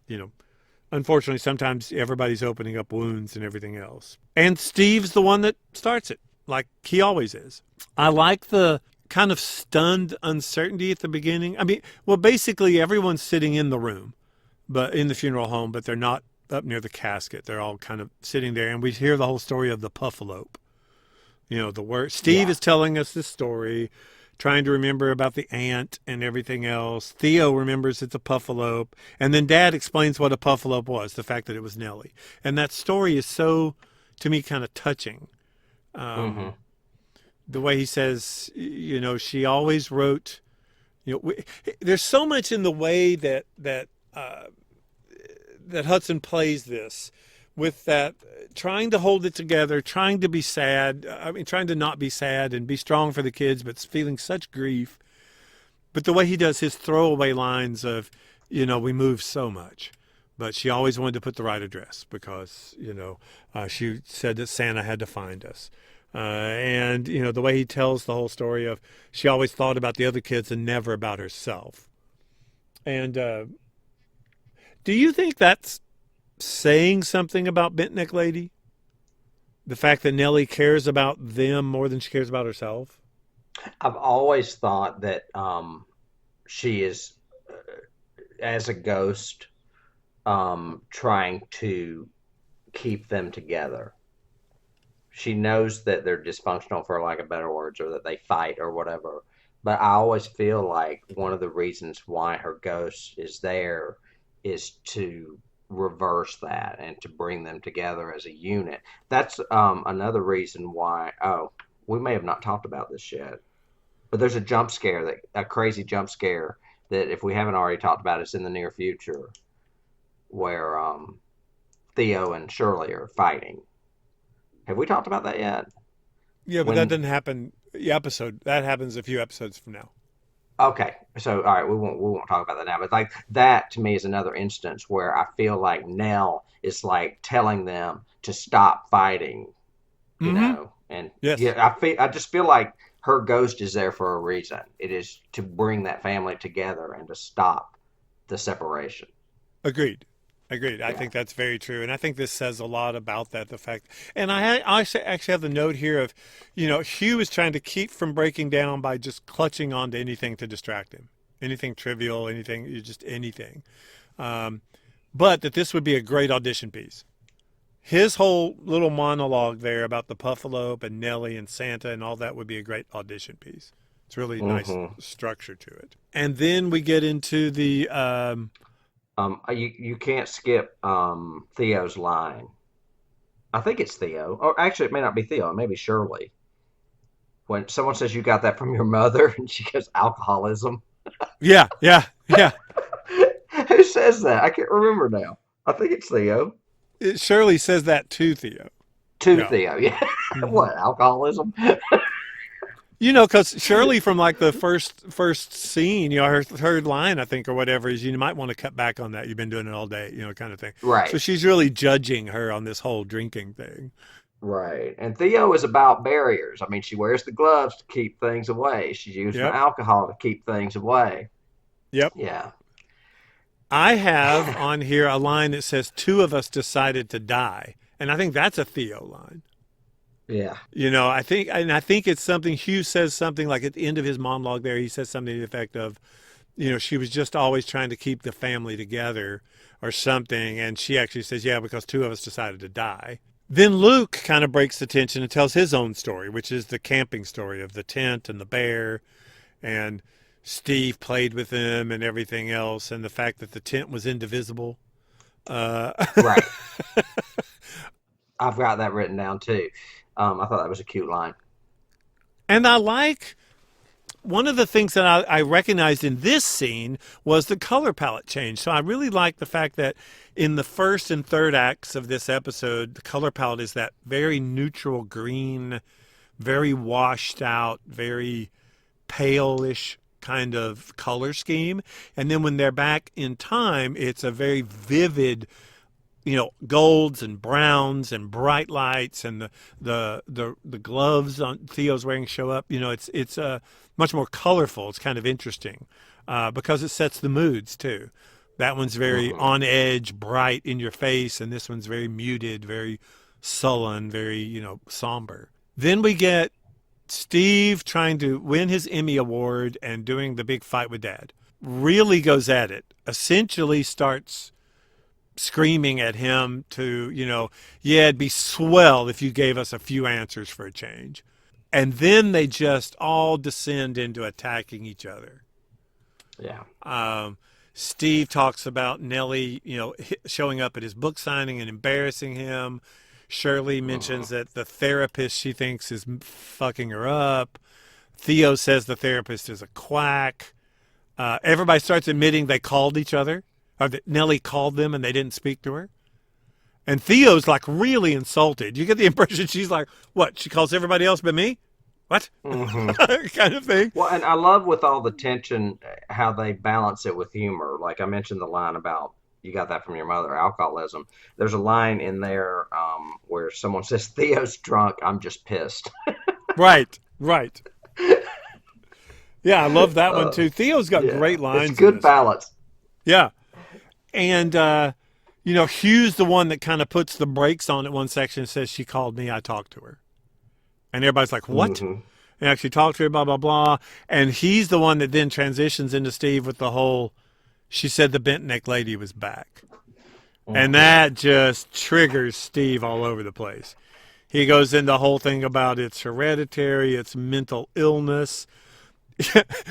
unfortunately, sometimes everybody's opening up wounds and everything else. And Steve's the one that starts it, like he always is. I like the kind of stunned uncertainty at the beginning. I mean, well, basically everyone's sitting in the room, but in the funeral home, but they're not up near the casket. They're all kind of sitting there, and we hear the whole story of the puffalope. The word Steve is telling us this story, trying to remember about the ant and everything else. Theo remembers it's a puffalope, and then Dad explains what a puffalope was, the fact that it was Nellie. And that story is so, to me, kind of touching. The way he says, she always wrote, there's so much in the way that Hudson plays this, with that trying to hold it together, trying to be sad. I mean, trying to not be sad and be strong for the kids, but feeling such grief. But the way he does his throwaway lines of, we moved so much, but she always wanted to put the right address because, she said that Santa had to find us. And, the way he tells the whole story of she always thought about the other kids and never about herself. And do you think that's saying something about Bentneck Lady? The fact that Nellie cares about them more than she cares about herself? I've always thought that she is, as a ghost, trying to keep them together. She knows that they're dysfunctional, for lack of better words, or that they fight or whatever. But I always feel like one of the reasons why her ghost is there is to reverse that and to bring them together as a unit. That's another reason why. Oh, we may have not talked about this yet, but there's a crazy jump scare that if we haven't already talked about, it's in the near future, where Theo and Shirley are fighting. Have we talked about that yet? Yeah, but that didn't happen. That happens a few episodes from now. Okay, so all right, we won't talk about that now. But like that to me is another instance where I feel like Nell is like telling them to stop fighting, and Yes. yeah, I just feel like her ghost is there for a reason. It is to bring that family together and to stop the separation. Agreed. I think that's very true, and I think this says a lot about that. The fact, and I actually have the note here of, Hugh is trying to keep from breaking down by just clutching onto anything to distract him, anything trivial, just anything. But that this would be a great audition piece. His whole little monologue there about the puffalope and Nellie and Santa and all that would be a great audition piece. It's really nice structure to it, and then we get into the. You can't skip Theo's line. I think it's Theo, or actually it may not be Theo, it may be Shirley. When someone says you got that from your mother, and she goes alcoholism. Yeah. Who says that? I can't remember now. I think it's Theo. Shirley says that to Theo. Theo, yeah. What, alcoholism? Because Shirley from like the first scene, her line, I think, or whatever, is you might want to cut back on that. You've been doing it all day, kind of thing. Right. So she's really judging her on this whole drinking thing. Right. And Theo is about barriers. I mean, she wears the gloves to keep things away. She's using alcohol to keep things away. Yep. Yeah. I have on here a line that says, 2 of us decided to die. And I think that's a Theo line. Yeah. I think it's something, Hugh says something like at the end of his monologue there, he says something to the effect of, she was just always trying to keep the family together or something. And she actually says, yeah, because 2 of us decided to die. Then Luke kind of breaks the tension and tells his own story, which is the camping story of the tent and the bear, and Steve played with them and everything else, and the fact that the tent was indivisible. Right. I've got that written down too. I thought that was a cute line. And I like, one of the things that I recognized in this scene was the color palette change. So I really like the fact that in the first and third acts of this episode, the color palette is that very neutral green, very washed out, very pale-ish kind of color scheme. And then when they're back in time, it's a very vivid, golds and browns and bright lights, and the gloves on Theo's wearing show up. It's much more colorful. It's kind of interesting because it sets the moods too. That one's very on edge, bright in your face, and this one's very muted, very sullen, very somber. Then we get Steve trying to win his Emmy Award and doing the big fight with Dad. Really goes at it. Essentially starts screaming at him to, yeah, it'd be swell if you gave us a few answers for a change. And then they just all descend into attacking each other. Yeah. Steve talks about Nellie, showing up at his book signing and embarrassing him. Shirley mentions that the therapist she thinks is fucking her up. Theo says the therapist is a quack. Everybody starts admitting they called each other, or that Nellie called them and they didn't speak to her. And Theo's like really insulted. You get the impression she's like, what? She calls everybody else but me? What? Kind of thing. Well, and I love with all the tension how they balance it with humor. Like I mentioned the line about you got that from your mother, alcoholism. There's a line in there where someone says, Theo's drunk, I'm just pissed. Right. Yeah, I love that one too. Theo's got great lines. It's good balance. Yeah. And, Hugh's the one that kind of puts the brakes on at one section and says, she called me, I talked to her. And everybody's like, what? And actually talked to her, blah, blah, blah. And he's the one that then transitions into Steve with the whole, she said the bent neck lady was back. And that just triggers Steve all over the place. He goes into the whole thing about it's hereditary, it's mental illness.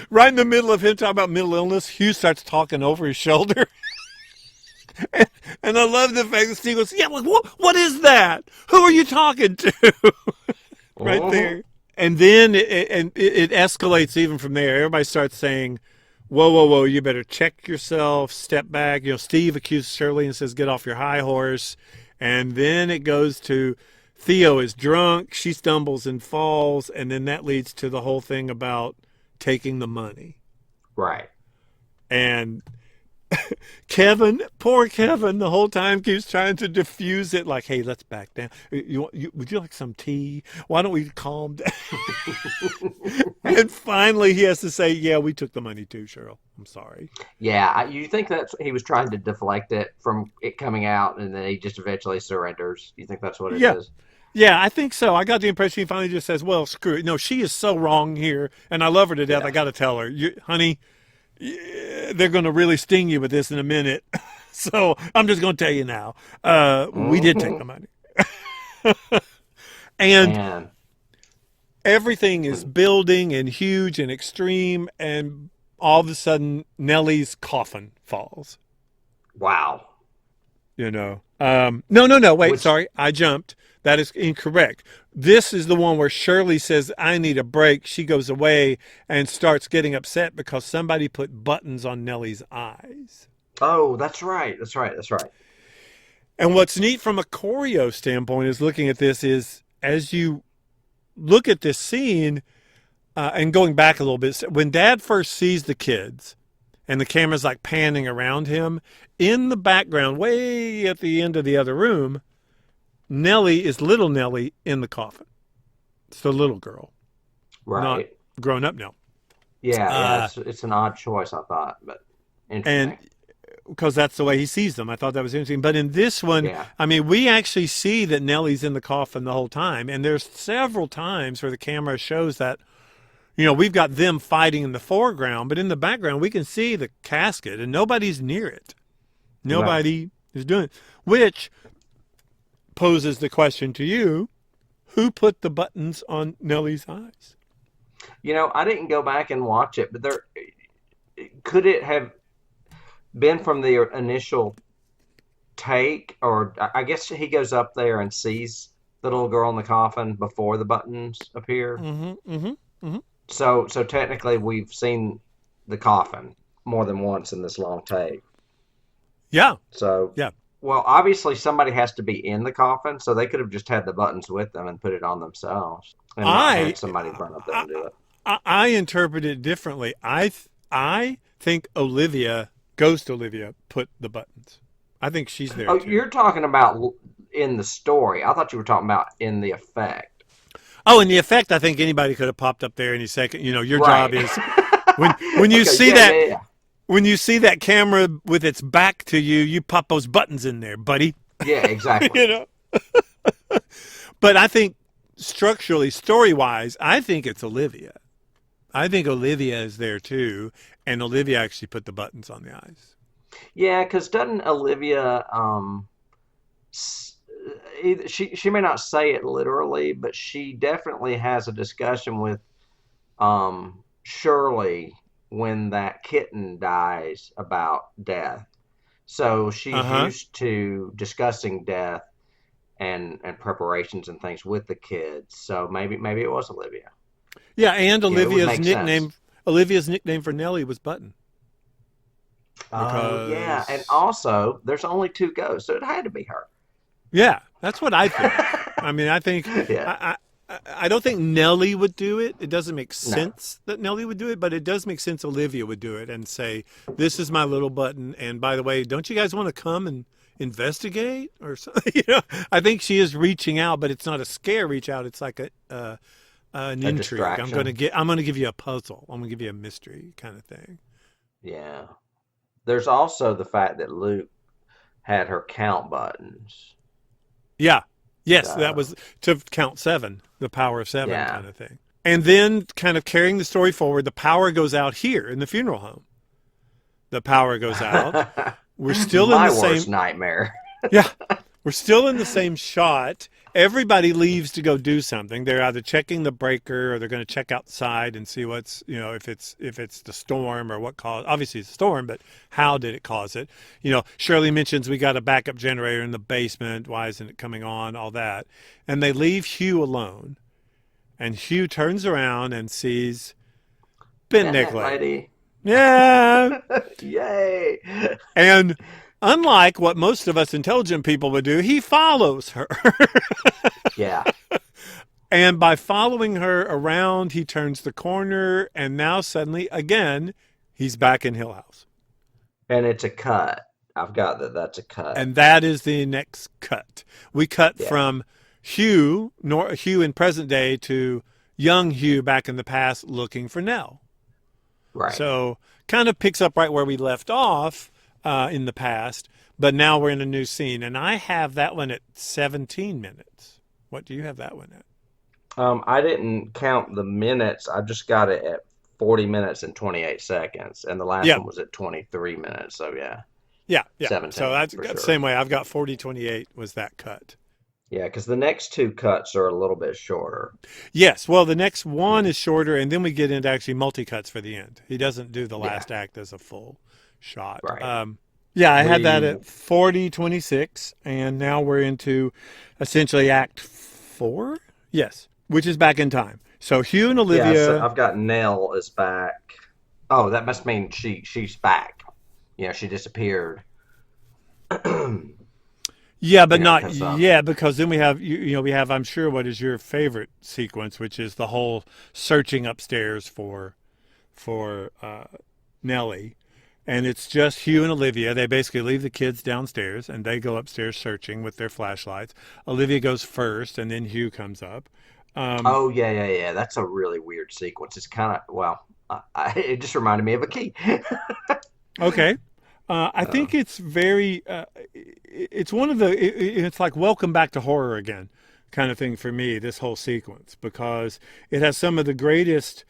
Right in the middle of him talking about mental illness, Hugh starts talking over his shoulder. And I love the fact that Steve goes, yeah, like, what is that? Who are you talking to? Right there. And then it escalates even from there. Everybody starts saying, whoa, you better check yourself, step back. Steve accuses Shirley and says, get off your high horse. And then it goes to Theo is drunk, she stumbles and falls, and then that leads to the whole thing about taking the money. Right. And Kevin, poor Kevin, the whole time keeps trying to diffuse it like, hey, let's back down. Would you like some tea? Why don't we calm down? And finally he has to say, yeah, we took the money too, Cheryl. I'm sorry. Yeah, you think that he was trying to deflect it from it coming out and then he just eventually surrenders? You think that's what it is? Yeah, I think so. I got the impression he finally just says, well, screw it. No, she is so wrong here, and I love her to death. Yeah. I got to tell her, honey, they're going to really sting you with this in a minute. So I'm just going to tell you now. We did take the money. And everything is building and huge and extreme, and all of a sudden, Nellie's coffin falls. Wow. No, wait, sorry. I jumped. That is incorrect. This is the one where Shirley says, I need a break. She goes away and starts getting upset because somebody put buttons on Nellie's eyes. Oh, that's right. And what's neat from a choreo standpoint is looking at this is as you look at this scene and going back a little bit, when Dad first sees the kids and the camera's like panning around him, in the background, way at the end of the other room, Nellie is little Nellie in the coffin. It's the little girl. Right. Not grown up Nell. Yeah, it's an odd choice, I thought, but interesting. And because that's the way he sees them. I thought that was interesting. But in this one, I mean, we actually see that Nellie's in the coffin the whole time. And there's several times where the camera shows that, we've got them fighting in the foreground, but in the background, we can see the casket and nobody's near it. Nobody is doing it, which poses the question to you, who put the buttons on Nellie's eyes? I didn't go back and watch it, but could it have been from the initial take? Or I guess he goes up there and sees the little girl in the coffin before the buttons appear. So technically we've seen the coffin more than once in this long take. Yeah. So well, obviously somebody has to be in the coffin, so they could have just had the buttons with them and put it on themselves, and not had somebody run up there and do it. I interpret it differently. I think Olivia, Ghost Olivia, put the buttons. I think she's there Oh, too. you're talking about in the story. I thought you were talking about in the effect. Oh, and the effect, I think anybody could have popped up there any second. Your job Right. is when you Okay. see Yeah. that Yeah. Yeah. when you see that camera with its back to you, you pop those buttons in there, buddy. Yeah. Exactly. you know. But I think structurally, story wise, I think it's Olivia. I think Olivia is there too, and Olivia actually put the buttons on the eyes. Yeah, because doesn't Olivia s- she may not say it literally, but she definitely has a discussion with Shirley when that kitten dies about death. So Uh she's huh. used to discussing death and preparations and things with the kids. So maybe it was Olivia. Yeah, and It would make sense. Olivia's nickname for Nellie was Button Oh yeah, and because also there's only two ghosts, so it had to be her. yeah, that's what I think. I mean, I think Yeah. I don't think Nellie would do it. It doesn't make No. sense that Nellie would do it, but it does make sense Olivia would do it and say, "This is my little Button, and by the way, don't you guys want to come and investigate or something?" I think she is reaching out, but it's not a scare reach out. It's like an A intrigue. distraction. I'm gonna give you a puzzle. I'm gonna give you a mystery kind of thing. Yeah. There's also the fact that Luke had her count buttons. Yeah. Yes, that So was to count seven, the power of seven yeah. kind of thing. And then, kind of carrying the story forward, the power goes out here in the funeral home. The power goes out. We're still in My the worst same, nightmare. yeah, we're still in the same shot. Everybody leaves to go do something. They're either checking the breaker or they're going to check outside and see what's, if it's the storm or what caused. Obviously, it's the storm, but how did it cause it? Shirley mentions we got a backup generator in the basement. Why isn't it coming on? All that, and they leave Hugh alone. And Hugh turns around and sees Bent Isn't Neck that Lady. lady? Yeah, Yay. and unlike what most of us intelligent people would do, he follows her. Yeah. And by following her around, he turns the corner, and now suddenly, again, he's back in Hill House. And it's a cut. I've got that's a cut. And that is the next cut. We cut Yeah. from Hugh in present day to young Hugh back in the past looking for Nell. Right. So kind of picks up right where we left off in the past, but now we're in a new scene. And I have that one at 17 minutes. What do you have that one at? I didn't count the minutes. I just got it at 40 minutes and 28 seconds. And the last Yeah, one was at 23 minutes. So yeah, yeah, yeah. So 17 that's for the sure. same way. I've got 40:28 was that cut. Yeah, because the next two cuts are a little bit shorter. Yes, well, the next one is shorter, and then we get into actually multi cuts for the end. He doesn't do the Yeah, last act as a full shot. right. Yeah, I Were had that you? at 40:26, and now we're into essentially Act 4. Yes, which is back in time. So Hugh and Yeah, so Olivia. I've got Nell is back. Oh, that must mean she's back. She disappeared. Yeah, but not Because yeah, because then we have we have I'm sure what is your favorite sequence, which is the whole searching upstairs for Nellie, and it's just Hugh and Olivia. They basically leave the kids downstairs and they go upstairs searching with their flashlights. Olivia goes first, and then Hugh comes up. Um, oh yeah, yeah, yeah. That's a really weird sequence. It's kind of it just reminded me of a key. okay, I uh, think it's very. It's one of it's like Welcome Back to Horror again, kind of thing for me. This whole sequence because it has some of the greatest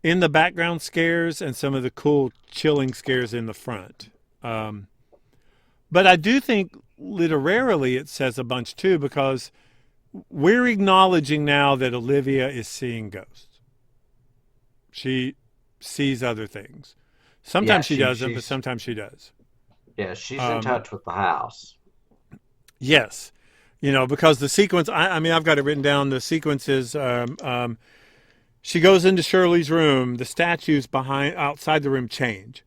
in the background scares and some of the cool chilling scares in the front. Um, but I do think literarily it says a bunch too because we're acknowledging now that Olivia is seeing ghosts. She sees other things. yeah, Sometimes she doesn't, but she's sometimes she does. she's in Um, touch with the house. yes, because the sequence. I mean, I've got it written down. The sequence is she goes into Shirley's room. The statues behind outside the room change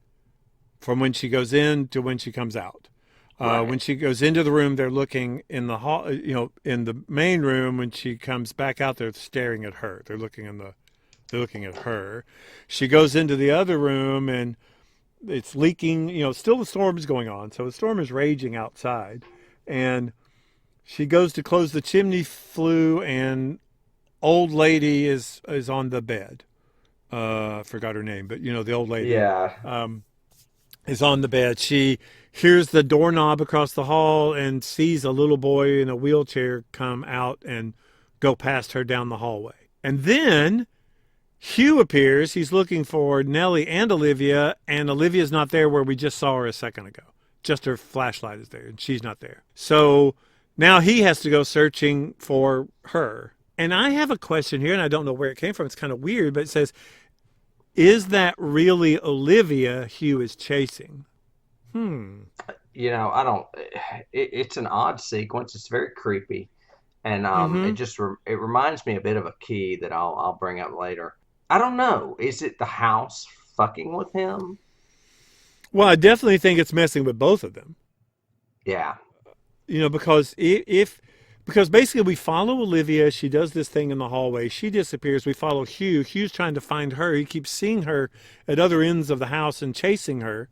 from when she goes in to when she comes out. When Right. she goes into the room, they're looking in the hall. In the main room. When she comes back out, they're staring at her. They're looking in the They're looking at her. She goes into the other room and it's leaking. Still the storm is going on. So the storm is raging outside. And she goes to close the chimney flue, and old lady is on the bed. I forgot her name, but the old lady Yeah. is on the bed. She hears the doorknob across the hall and sees a little boy in a wheelchair come out and go past her down the hallway. And then Hugh appears. He's looking for Nellie and Olivia, and Olivia's not there where we just saw her a second ago. Just her flashlight is there, and she's not there. So now he has to go searching for her. And I have a question here, and I don't know where it came from. It's kind of weird, but it says, is that really Olivia Hugh is chasing? I don't. It's an odd sequence. It's very creepy, and Mm-hmm. it reminds me a bit of a key that I'll bring up later. I don't know. Is it the house fucking with him? Well, I definitely think it's messing with both of them. Yeah. Because because basically we follow Olivia. She does this thing in the hallway. She disappears. We follow Hugh. Hugh's trying to find her. He keeps seeing her at other ends of the house and chasing her.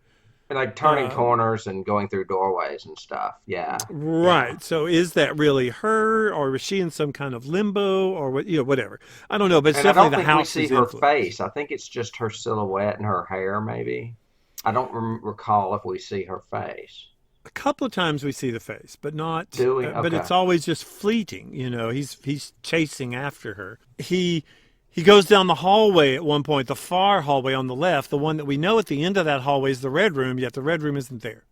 And like turning Uh, corners and going through doorways and stuff. Yeah. Yeah. right. So is that really her, or is she in some kind of limbo, or what? Whatever. I don't know, but it's And I definitely don't the think we see house's her influence. face. I think it's just her silhouette and her hair, maybe. I don't recall if we see her face. A couple of times we see the face, but not. Do we? But Okay. it's always just fleeting. He's chasing after her. He goes down the hallway at one point, the far hallway on the left, the one that we know at the end of that hallway is the red room, yet the red room isn't there.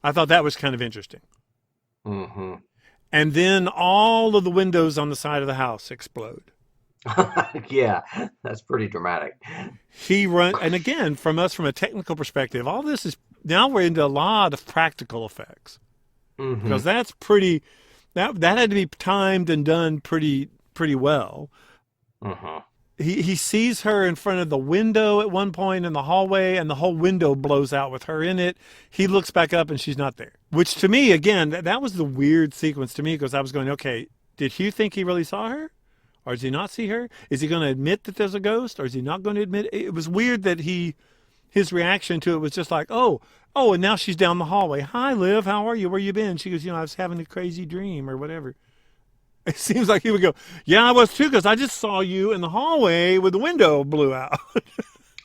I thought that was kind of interesting. Mm-hmm. And then all of the windows on the side of the house explode. Yeah, that's pretty dramatic. And again, from a technical perspective, all this is now we're into a lot of practical effects Mm-hmm. because that had to be timed and done pretty well. Mm-hmm. He sees her in front of the window at one point in the hallway, and the whole window blows out with her in it. He looks back up and she's not there, which to me, again, that was the weird sequence to me, because I was going, okay, did Hugh think he really saw her, or does he not see her? Is he going to admit that there's a ghost, or is he not going to admit it? It was weird that his reaction to it was just like, oh, and now she's down the hallway. Hi, Liv, how are you? Where you been? She goes, I was having a crazy dream or whatever. It seems like he would go, yeah, I was too, because I just saw you in the hallway with the window blew out.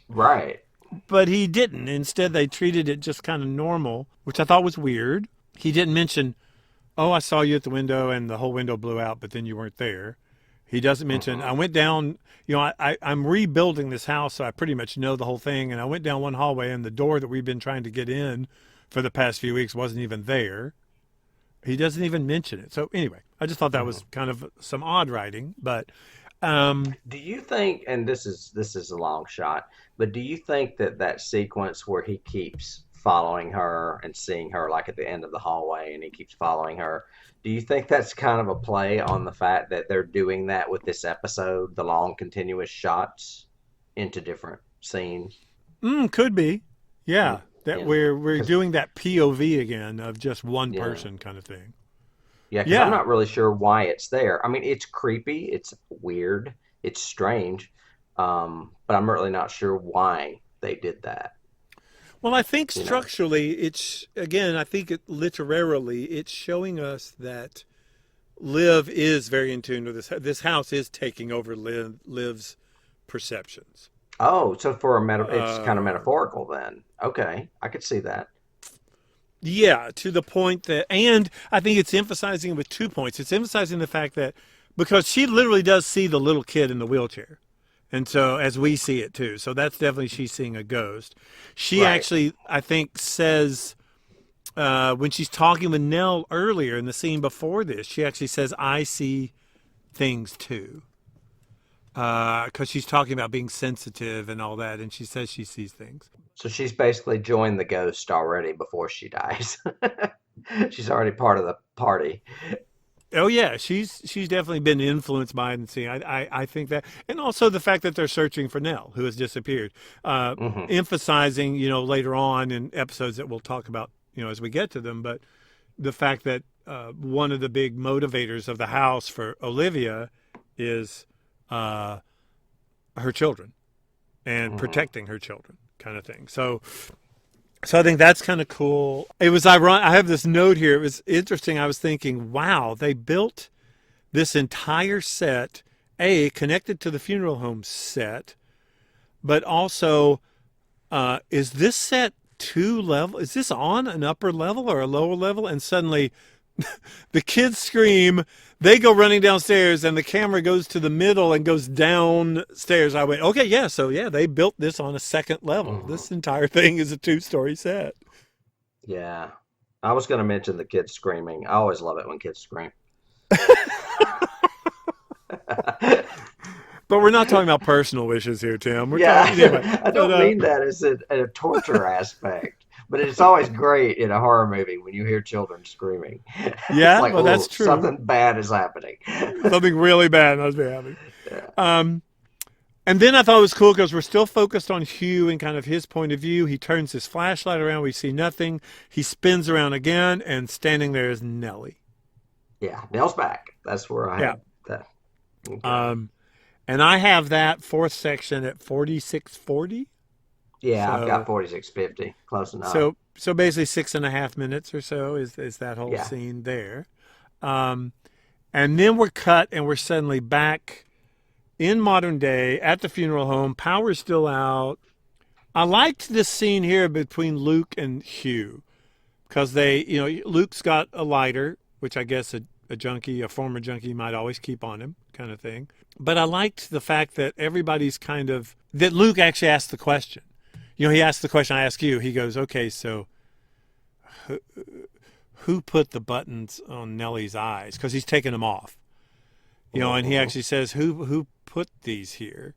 Right. But he didn't. Instead, they treated it just kind of normal, which I thought was weird. He didn't mention, oh, I saw you at the window and the whole window blew out, but then you weren't there. He doesn't mention, Mm-hmm. I went down, I'm rebuilding this house, so I pretty much know the whole thing. And I went down one hallway, and the door that we've been trying to get in for the past few weeks wasn't even there. He doesn't even mention it. So anyway, I just thought that Mm-hmm. was kind of some odd writing, but um, Do you think, and this is a long shot, but do you think that that sequence where he keeps following her and seeing her like at the end of the hallway and he keeps following her, do you think that's kind of a play on the fact that they're doing that with this episode, the long continuous shots into different scenes? could be, yeah, that Yeah, we're because doing that POV again of just one yeah, person kind of thing. yeah, because I'm Yeah. not really sure why it's there. I mean, it's creepy, it's weird, it's strange, but I'm really not sure why they did that. Well, I think You know. structurally, it's again, I think literarily, it's showing us that Liv is very in tune with this. This house is taking over Liv's perceptions. Oh, so for it's kind of Uh, metaphorical then. Okay, I could see that. Yeah, to the point that, and I think it's emphasizing with 2 points. It's emphasizing the fact that because she literally does see the little kid in the wheelchair. And so, as we see it too. So that's definitely she's seeing a ghost. She Right. actually, I think, says, when she's talking with Nell earlier in the scene before this, she actually says, I see things too. Because she's talking about being sensitive and all that. And she says she sees things. So she's basically joined the ghost already before she dies. She's already part of the party. Oh yeah, she's definitely been influenced by it and seeing. I think that, and also the fact that they're searching for Nell, who has disappeared, Hmm. emphasizing later on in episodes that we'll talk about as we get to them, but the fact that one of the big motivators of the house for Olivia is uh, her children and Hmm. protecting her children, kind of thing. So I think that's kind of cool. It was ironic. I have this note here. It was interesting. I was thinking, wow, they built this entire set, connected to the funeral home set, but also, is this set two level? Is this on an upper level or a lower level? And suddenly the kids scream, they go running downstairs, and the camera goes to the middle and goes downstairs. I went, okay, yeah, so yeah, they built this on a second level. Hmm. This entire thing is a two-story set. Yeah. I was going to mention the kids screaming. I always love it when kids scream. But we're not talking about personal wishes here, Tim. We're talking anyway. Yeah, I But don't mean that as a torture aspect, but it's always great in a horror movie when you hear children screaming. It's yeah, like, well, that's oh, true. something bad is happening. Something really bad must be happening. Yeah. Um, and then I thought it was cool because we're still focused on Hugh and kind of his point of view. He turns his flashlight around. We see nothing. He spins around again, and standing there is Nellie. Yeah, Nell's back. That's where I Yeah. had that. Okay. Um, and I have that fourth section at 46:40. Yeah, I've got So 4650. Close enough. so basically 6.5 minutes or so is that whole Yeah. scene there. Um, and then we're cut and we're suddenly back in modern day at the funeral home. Power's still out. I liked this scene here between Luke and Hugh because Luke's got a lighter, which I guess a junkie, a former junkie might always keep on him kind of thing. But I liked the fact that everybody's that Luke actually asked the question. He asked the question I ask you. He goes, okay, so who put the buttons on Nellie's eyes? Because he's taking them off. And he Hmm. actually says, who put these here?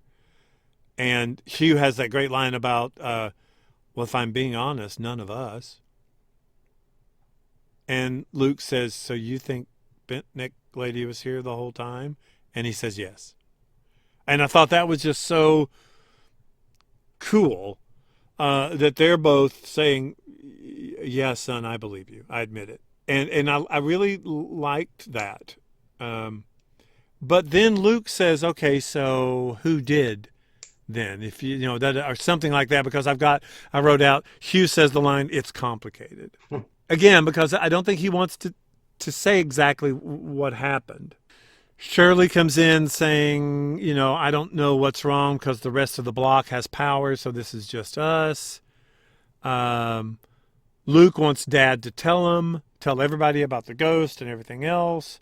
And Hugh has that great line about, well, if I'm being honest, none of us. And Luke says, so you think Bentnick lady was here the whole time? And he says, yes. And I thought that was just so cool that they're both saying, yeah, son, I believe you. I admit it. And I really liked that. But then Luke says, okay, so who did then? If that or something like that, because I wrote out, Hugh says the line, it's complicated. Again, because I don't think he wants to say exactly what happened. Shirley comes in saying, I don't know what's wrong because the rest of the block has power, so this is just us. Luke wants Dad to tell everybody about the ghost and everything else,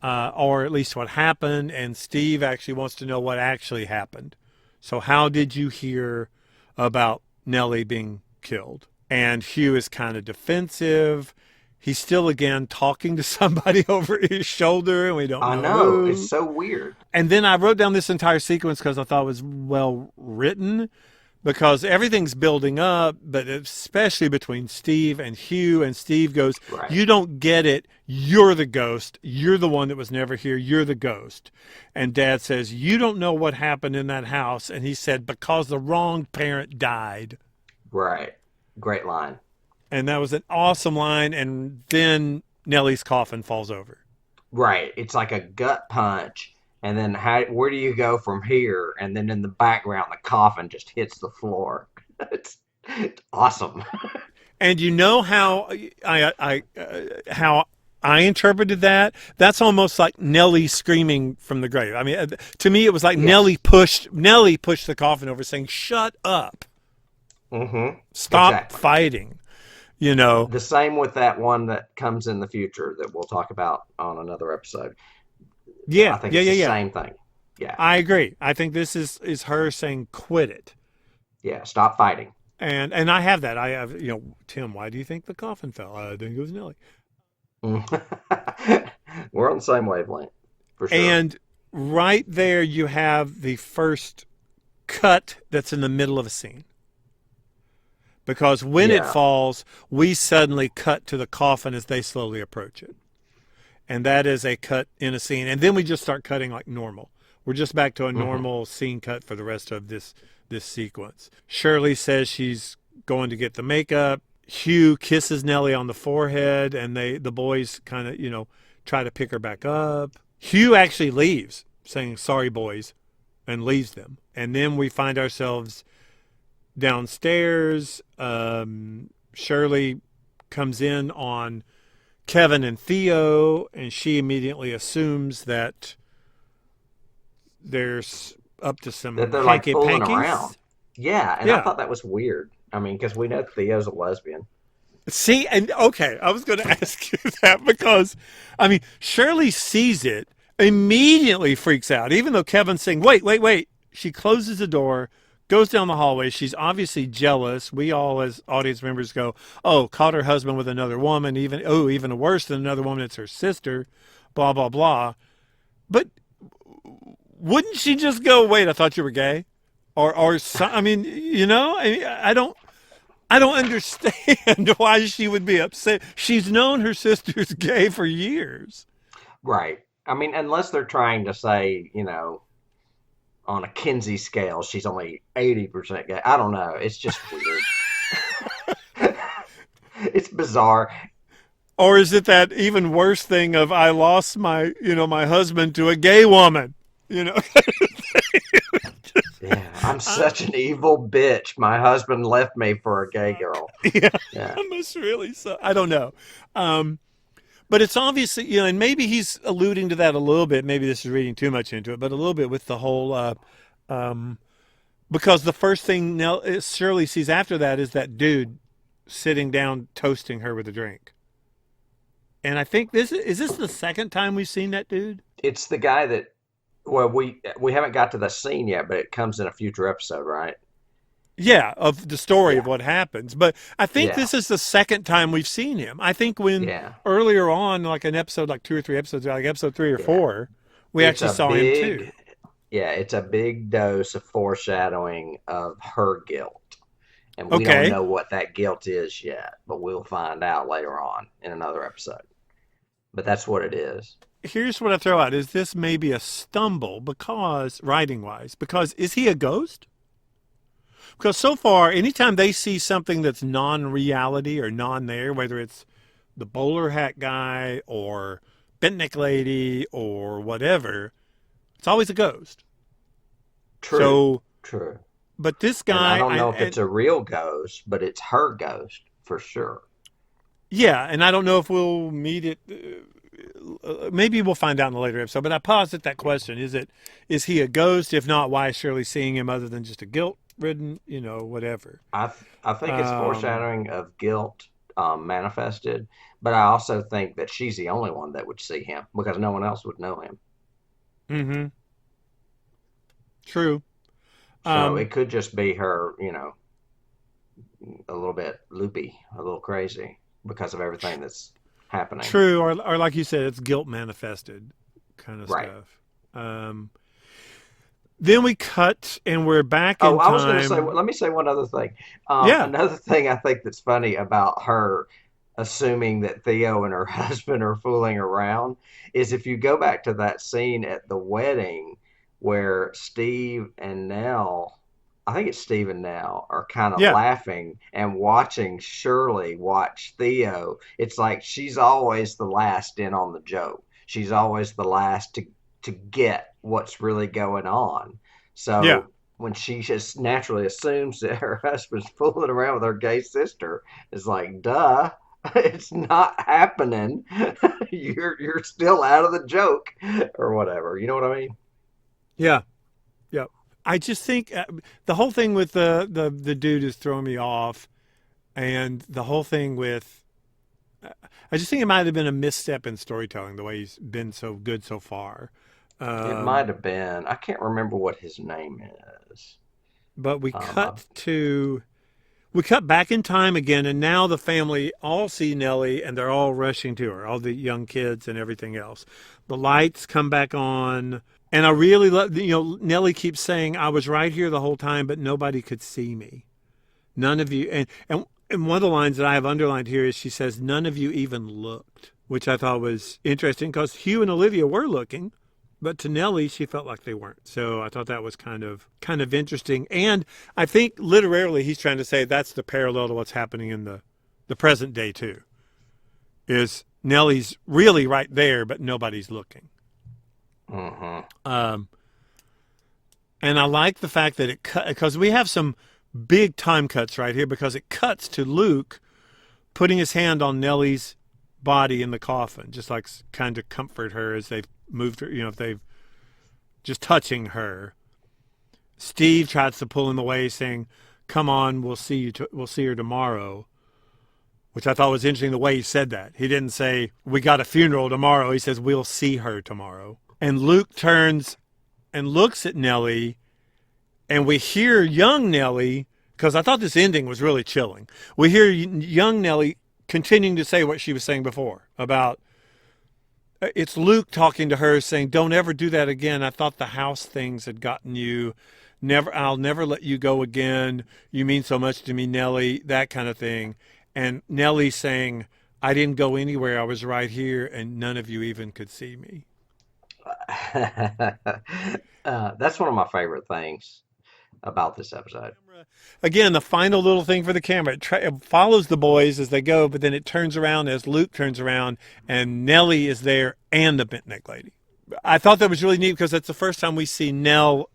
or at least what happened. And Steve actually wants to know what actually happened. So how did you hear about Nellie being killed? And Hugh is kind of defensive. He's still, again, talking to somebody over his shoulder, and we don't I know know. It's who. so weird. And then I wrote down this entire sequence because I thought it was well written, because everything's building up, but especially between Steve and Hugh. And Steve goes, Right. you don't get it. You're the ghost. You're the one that was never here. You're the ghost. And Dad says, you don't know what happened in that house. And he said, because the wrong parent died. Right. Great line. And that was an awesome line. And then Nellie's coffin falls over. Right. It's like a gut punch. And then where do you go from here? And then in the background, the coffin just hits the floor. It's awesome. And you know how how I interpreted that? That's almost like Nellie screaming from the grave. I mean, to me, it was like Yes. Nellie pushed the coffin over, saying, "Shut up, Mm-hmm. stop Exactly. fighting." You know, The same with that one that comes in the future that we'll talk about on another episode. I yeah, think yeah, it's yeah, the yeah. same thing. Yeah. I agree. I think this is her saying, "Quit it." Yeah. Stop fighting. And I have that. I have, Tim, why do you think the coffin fell? I think it was Nellie. We're on the same wavelength for sure. And right there, you have the first cut that's in the middle of a scene. Because when it Yeah. falls, we suddenly cut to the coffin as they slowly approach it. And that is a cut in a scene. And then we just start cutting like normal. We're just back to a Hmm. normal scene cut for the rest of this sequence. Shirley says she's going to get the makeup. Hugh kisses Nellie on the forehead, and the boys kind of, try to pick her back up. Hugh actually leaves, saying, "Sorry, boys." and leaves them. And then we find ourselves downstairs. Shirley comes in on Kevin and Theo, and she immediately assumes that there's up to That some they're like hanky fooling around. pankies. Yeah, and I Yeah. thought that was weird. I mean, because we know Theo's a lesbian. See, and okay, I was going to ask you that because, I mean, Shirley sees it, immediately freaks out, even though Kevin's saying, wait, wait, wait. She closes the door, goes down the hallway. She's obviously jealous. We all, as audience members, go, oh, caught her husband with another woman, even worse than another woman, it's her sister, blah, blah, blah. But wouldn't she just go, wait, I thought you were gay? I mean, I don't understand why she would be upset. She's known her sister's gay for years. Right. I mean, unless they're trying to say, on a Kinsey scale, she's only 80% gay. I don't know. It's just weird. It's bizarre. Or is it that even worse thing of I lost my husband to a gay woman? You know, Yeah, I'm such an evil bitch. My husband left me for a gay girl. yeah, Yeah. I must really. So I don't know. Um, but it's obviously, and maybe he's alluding to that a little bit. Maybe this is reading too much into it, but a little bit with the whole, um, because the first thing Shirley sees after that is that dude sitting down toasting her with a drink. And I think this the second time we've seen that dude? It's the guy that, well, we haven't got to the scene yet, but it comes in a future episode, right? Yeah, of the story of Yeah. what happens. But I think Yeah. this is the second time we've seen him. I think when Yeah. earlier on, like an episode, like two or three episodes, like episode three or Yeah. four, we It's actually a saw him too. big, yeah, it's a big dose of foreshadowing of her guilt. And we don't Okay, know what that guilt is yet, but we'll find out later on in another episode. But that's what it is. here's what I throw out: is this maybe a stumble because writing wise? Because is he a ghost? Because so far, anytime they see something that's non-reality or non-there, whether it's the bowler hat guy or Bentnick lady or whatever, it's always a ghost. True, So, true. but this And I guy, don't know if it's a real ghost, but it's her ghost for sure. yeah, and I don't know if we'll meet it. Maybe we'll find out in a later episode. But I posit that question: is he a ghost? If not, why is Shirley seeing him other than just a guilt-ridden, whatever? I think it's Um, foreshadowing of guilt manifested, but I also think that she's the only one that would see him because no one else would know him. mm-hmm. True. So Um, it could just be her, a little bit loopy, a little crazy because of everything that's happening. True, or like you said, it's guilt manifested kind of Right. stuff. Um, then we cut and we're back Oh, in I was going to say, time. let me say one other thing. Yeah, Another thing I think that's funny about her assuming that Theo and her husband are fooling around is if you go back to that scene at the wedding where Steve and Nell, I think it's Steve and Nell, are kind of yeah, laughing and watching Shirley watch Theo. It's like she's always the last in on the joke. She's always the last to get what's really going on. yeah, So when she just naturally assumes that her husband's fooling around with her gay sister, it's like, duh, it's not happening. You're still out of the joke or whatever. You know what I mean? yeah, yeah. I just think the whole thing with the dude is throwing me off, and the whole thing with I just think it might have been a misstep in storytelling the way he's been so good so far. It might Um, have been. I can't remember what his name is. but Um, I, we cut back in time again, and now the family all see Nellie, and they're all rushing to her, all the young kids and everything else. The lights come back on, and I really love. Nellie keeps saying, "I was right here the whole time, but nobody could see me. None of you." And one of the lines that I have underlined here is she says, "None of you even looked," which I thought was interesting because Hugh and Olivia were looking. But to Nellie, she felt like they weren't. So I thought that was kind of interesting. And I think literally he's trying to say that's the parallel to what's happening in the present day too. Is Nellie's really right there, but nobody's looking. hmm Um, And I like the fact that it cut, because we have some big time cuts right here, because it cuts to Luke putting his hand on Nellie's body in the coffin, just like kind of comfort her as they've moved her, if they've just touching her. Steve tries to pull him away, saying, "Come on, we'll see her tomorrow," which I thought was interesting the way he said that. He didn't say, "We got a funeral tomorrow." He says, "We'll see her tomorrow." And Luke turns and looks at Nellie, and we hear young Nellie, because I thought this ending was really chilling. We hear young Nellie continuing to say what she was saying before about, it's Luke talking to her saying, "Don't ever do that again. I thought the house things had gotten you. I'll never let you go again. You mean so much to me, Nellie," that kind of thing. And Nellie saying, "I didn't go anywhere. I was right here, and none of you even could see me." That's one of my favorite things about this episode. Again, the final little thing for the camera. It follows the boys as they go, but then it turns around as Luke turns around, and Nellie is there and the bent neck lady. I thought that was really neat because that's the first time we see Nell's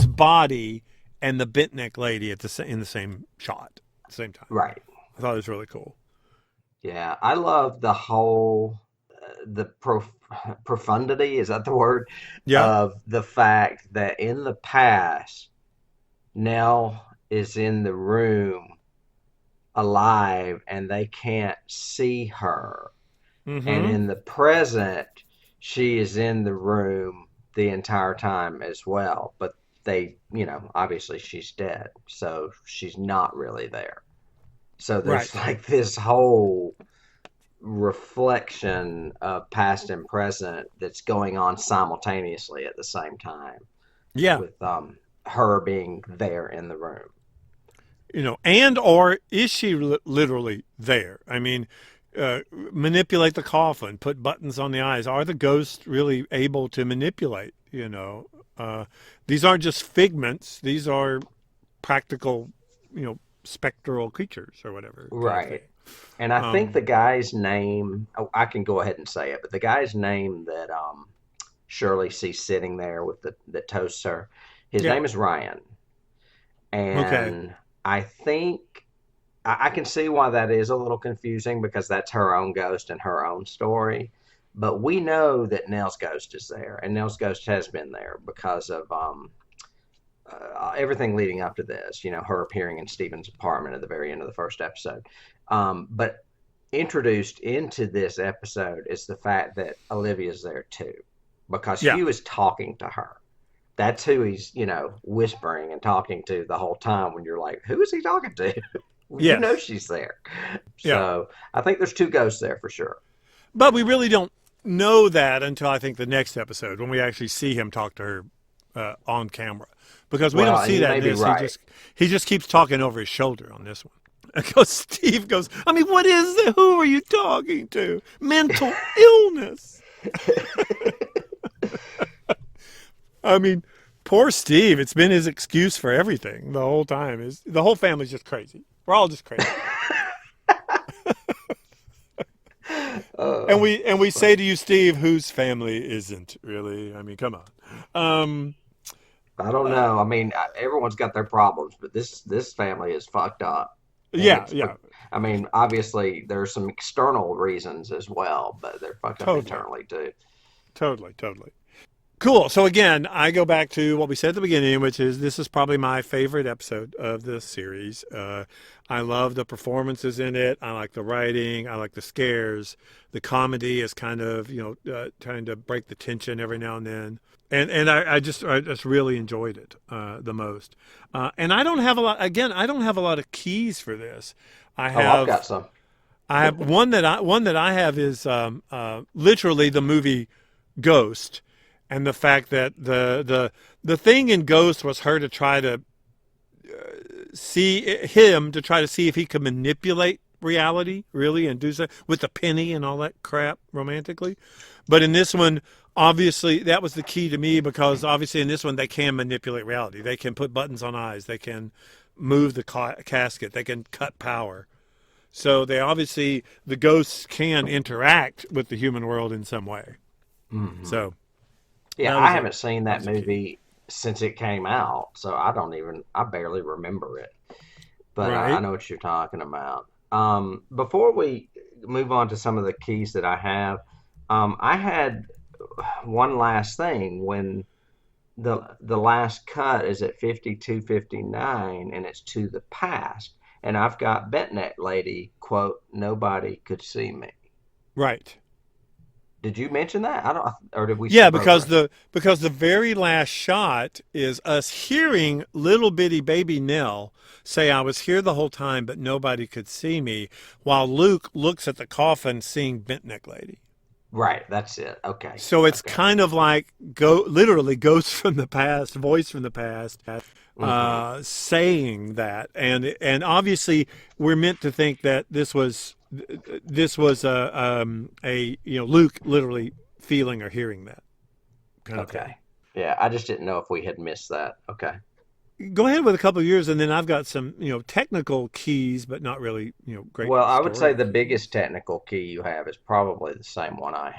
body and the bent neck lady in the same shot at the same time. Right. I thought it was really cool. Yeah, I love the whole profundity, is that the word? Yeah. Of the fact that in the past, Nell is in the room alive and they can't see her. And Mm-hmm. in the present, she is in the room the entire time as well. But obviously she's dead, so she's not really there. So Right. there's like this whole reflection of past and present that's going on simultaneously at the same time Yeah. with her being there in the room. Or is she literally there? I mean, manipulate the coffin, put buttons on the eyes. Are the ghosts really able to manipulate? These aren't just figments. These are practical, spectral creatures or whatever kind of thing. Right. And I think Um, the guy's name, oh, I can go ahead and say it, but the guy's name that Shirley sees sitting there with that toasts her, his yeah. name is Ryan. Okay. And I think I can see why that is a little confusing because that's her own ghost and her own story. But we know that Nell's ghost is there, and Nell's ghost has been there because of everything leading up to this. Her appearing in Stephen's apartment at the very end of the first episode. But introduced into this episode is the fact that Olivia's there too, because Yeah. Hugh is talking to her. That's who he's, whispering and talking to the whole time when you're like, who is he talking to? Yes. She's there. Yeah. So I think there's two ghosts there for sure. But we really don't know that until I think the next episode when we actually see him talk to her on camera, because we don't Well, and see you that may in be this. right. He just keeps talking over his shoulder on this one. Because Steve goes, "I mean, what is it? Who are you talking to? Mental illness." I mean, poor Steve. It's been his excuse for everything the whole time. The whole family's just crazy. We're all just crazy. And we say to you, Steve, whose family isn't really? I mean, come on. Um, I don't know. I mean, everyone's got their problems, but this family is fucked up, and yeah, it's. yeah, I mean, obviously there's some external reasons as well, but they're fucked up totally, internally too. totally. Cool. So again, I go back to what we said at the beginning, which is this is probably my favorite episode of this series. I love the performances in it. I like the writing. I like the scares. The comedy is kind of trying to break the tension every now and then. And I just really enjoyed it the most. And I don't have a lot. Again, I don't have a lot of keys for this. I Oh, I've have got some. I have one that I have is literally the movie Ghost, and the fact that the thing in Ghost was her to try to see if he could manipulate reality really and do so with the penny and all that crap romantically. But in this one, obviously that was the key to me, because obviously in this one they can manipulate reality. They can put buttons on eyes. They can move the casket. They can cut power. So the ghosts can interact with the human world in some way. Hmm. So Yeah, that I was a haven't seen that that was a key. movie since it came out, so I barely remember it. But I Right. know what you're talking about. Before we move on to some of the keys that I have, I had one last thing. When the last cut is at 52:59 and it's to the past, and I've got Bent Neck Lady quote, "Nobody could see me." Right. Did you mention that? I don't, or did we Yeah, skip over because it? the very last shot is us hearing little bitty baby Nell say, "I was here the whole time, but nobody could see me," while Luke looks at the coffin, seeing Bent Neck Lady. Right, that's it. Okay, So it's okay. kind of like go literally ghost from the past, voice from the past, Hmm. saying that, and obviously we're meant to think that this was a Luke literally feeling or hearing that kind of thing. Okay. Yeah, I just didn't know if we had missed that. Okay. Go ahead with a couple of years, and then I've got some technical keys, but not really great Well, I would say story the keys. biggest technical key you have is probably the same one I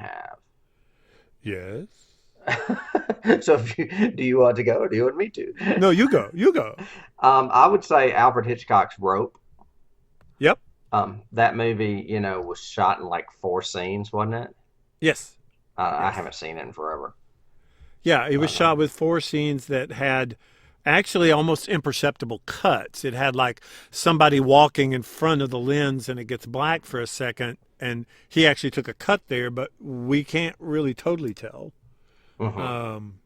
Yes. have. So do you want to go or do you want me to? No, you go. You go. I would say Alfred Hitchcock's Rope. Yep. That movie, was shot in like four scenes, wasn't it? Yes. I Yes. haven't seen it in forever. Yeah, it was But shot with four scenes that had actually almost imperceptible cuts. It had like somebody walking in front of the lens and it gets black for a second. And he actually took a cut there, but we can't really totally tell. mhm. Um,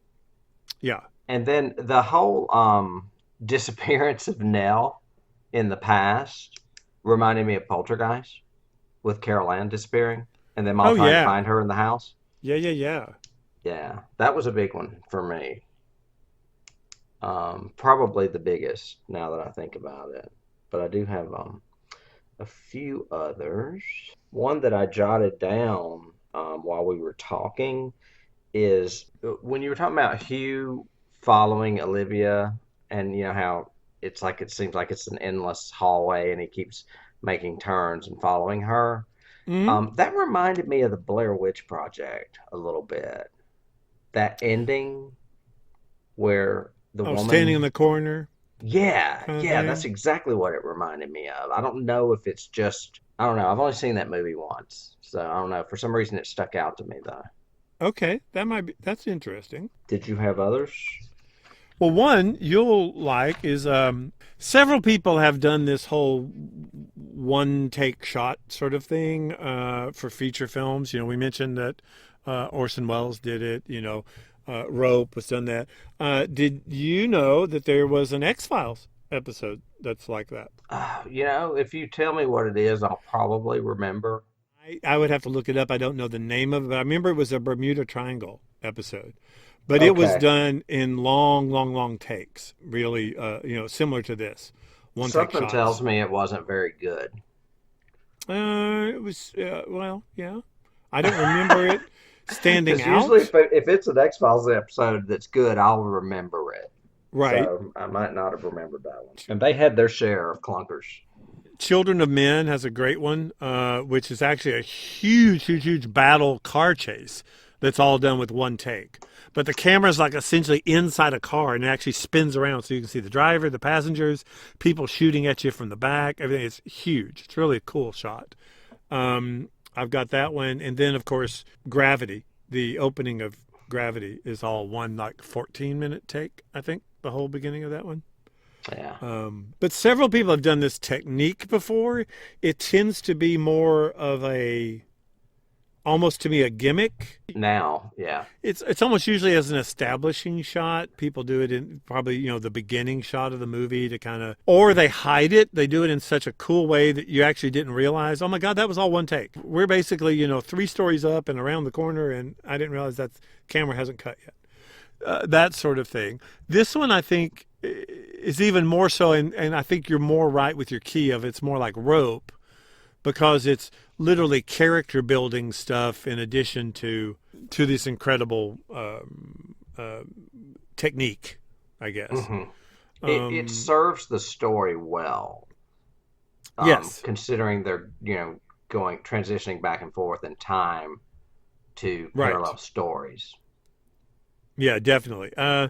yeah. And then the whole disappearance of Nell in the past reminded me of Poltergeist with Carol Ann disappearing and them all Oh, trying to yeah. find her in the house. Yeah, yeah, yeah. Yeah, that was a big one for me. Probably the biggest now that I think about it. But I do have a few others. One that I jotted down while we were talking is when you were talking about Hugh following Olivia, and how it seems like it's an endless hallway, and he keeps making turns and following her. Hmm. That reminded me of the Blair Witch Project a little bit. That ending where the Oh, standing in woman, the corner yeah, kind of yeah, that's thing. exactly what it reminded me of. I don't know if it's just, I don't know. I've only seen that movie once, so I don't know. For some reason, it stuck out to me though. Okay, that's interesting. Did you have others? Well, one you'll like is several people have done this whole one take shot sort of thing for feature films. We mentioned that Orson Welles did it. Rope was done that. Did you know that there was an X Files episode that's like that? If you tell me what it is, I'll probably remember. I would have to look it up. I don't know the name of it, but I remember it was a Bermuda Triangle episode. But it was Okay. done in long, long, long takes, really, similar to this, one take Something tells shots. me it wasn't very good. It was, well, yeah. I don't remember it standing Because usually, out. if it's an X Files episode that's good, I'll remember it. Right. So I might not have remembered that one. And they had their share of clunkers. Children of Men has a great one, which is actually a huge, huge, huge battle car chase that's all done with one take. But the camera's like essentially inside a car and it actually spins around so you can see the driver, the passengers, people shooting at you from the back. Everything is huge. It's really a cool shot. I've got that one. And then, of course, Gravity, the opening of Gravity is all one like 14-minute take, I think, the whole beginning of that one. Yeah. But several people have done this technique before. It tends to be more of almost to me, a gimmick. Now, yeah. It's almost usually as an establishing shot. People do it in probably the beginning shot of the movie to kind of, or they hide it. They do it in such a cool way that you actually didn't realize. Oh my God, that was all one take. We're basically three stories up and around the corner, and I didn't realize that camera hasn't cut yet. That sort of thing. This one, I think, is even more so, and I think you're more right with your key of it's more like Rope because it's literally character building stuff in addition to this incredible technique, I guess. Hmm. It Um, serves the story well, yes, considering they're going transitioning back and forth in time to right. parallel stories. Yeah, definitely. Yeah.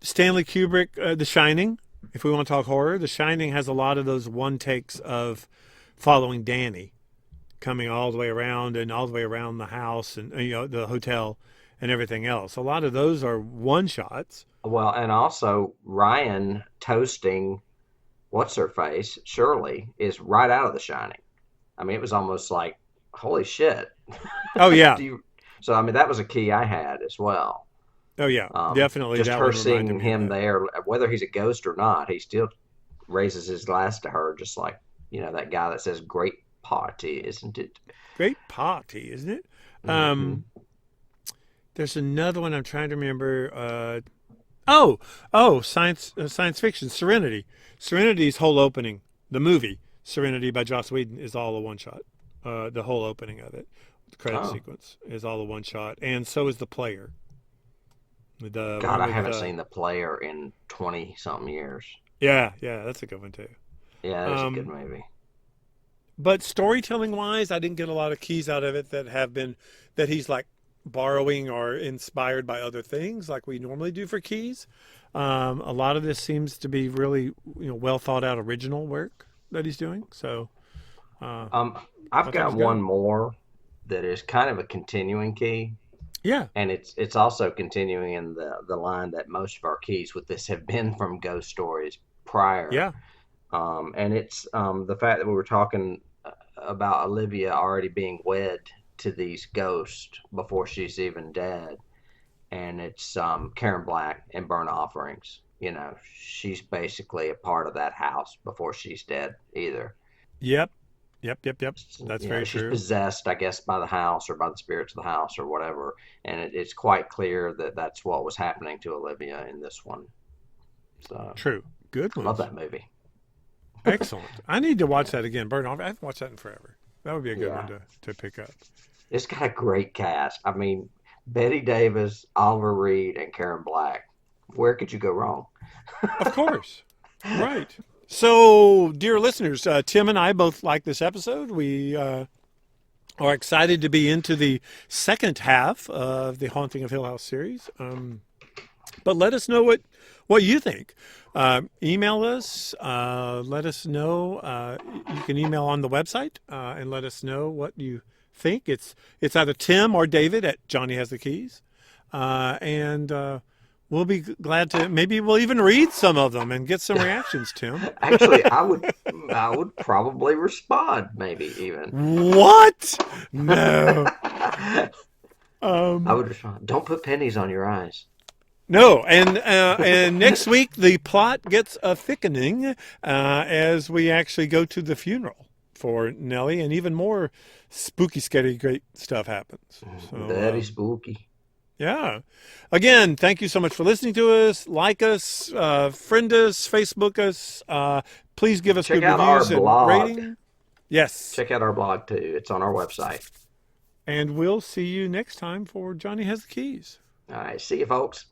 Stanley Kubrick, The Shining. If we want to talk horror, The Shining has a lot of those one takes of following Danny coming all the way around and all the way around the house and the hotel and everything else. A lot of those are one shots. Well, and also Ryan toasting what's her face, Shirley, is right out of The Shining. I mean, it was almost like, holy shit. Oh yeah, Do you? So I mean, that was a key I had as well. oh yeah, definitely. Just That her one reminded seeing me of him that. there, whether he's a ghost or not, he still raises his glass to her, just like that guy that says "great party," isn't it? Great party, isn't it? Hmm. There's another one I'm trying to remember. Oh, science fiction, Serenity. Serenity's whole opening, the movie Serenity by Joss Whedon, is all a one shot. The whole opening of it, the credit Oh sequence is all a one shot, and so is the player. The God, one I with haven't seen The Player in 20 something years. yeah, that's a good one too. Yeah, that is a good Um, movie. but storytelling wise, I didn't get a lot of keys out of it that he's like borrowing or inspired by other things like we normally do for keys. A lot of this seems to be really well thought out original work that he's doing. So uh, Um, I I've thought it got was good. one more that is kind of a continuing key, Yeah, and it's also continuing in the line that most of our keys with this have been from ghost stories prior. yeah, And it's the fact that we were talking about Olivia already being wed to these ghosts before she's even dead, and it's Karen Black and Burnt Offerings. She's basically a part of that house before she's dead either. yep, yep. That's very She's true. possessed, I guess, by the house or by the spirits of the house or whatever, and it's quite clear that that's what was happening to Olivia in this one. So True. Good I love ones. that movie. Excellent. I need to watch Yeah, that again. Burn off. I haven't watched that in forever. That would be a good one yeah. to pick up. It's got a great cast. I mean, Betty Davis, Oliver Reed, and Karen Black. Where could you go wrong? Of course. Right. So, dear listeners, Tim and I both like this episode. We are excited to be into the second half of the Haunting of Hill House series. But let us know what you think. Email us. Let us know. You can email on the website and let us know what you think. It's either Tim or David at Johnny Has the Keys, and we'll be glad to. Maybe we'll even read some of them and get some reactions, Tim. Actually, I would probably respond, maybe even. What? No. I Um, would respond. Don't put pennies on your eyes. No, and next week the plot gets a thickening as we actually go to the funeral for Nellie, and even more spooky, scary, great stuff happens. So Very spooky. yeah, again, thank you so much for listening to us. Like us, friend us, Facebook us. Please give us Check good out our reviews and blog. rating. Yes, Check out our blog too. It's on our website. and we'll see you next time for Johnny Has the Keys. All right. See you, folks.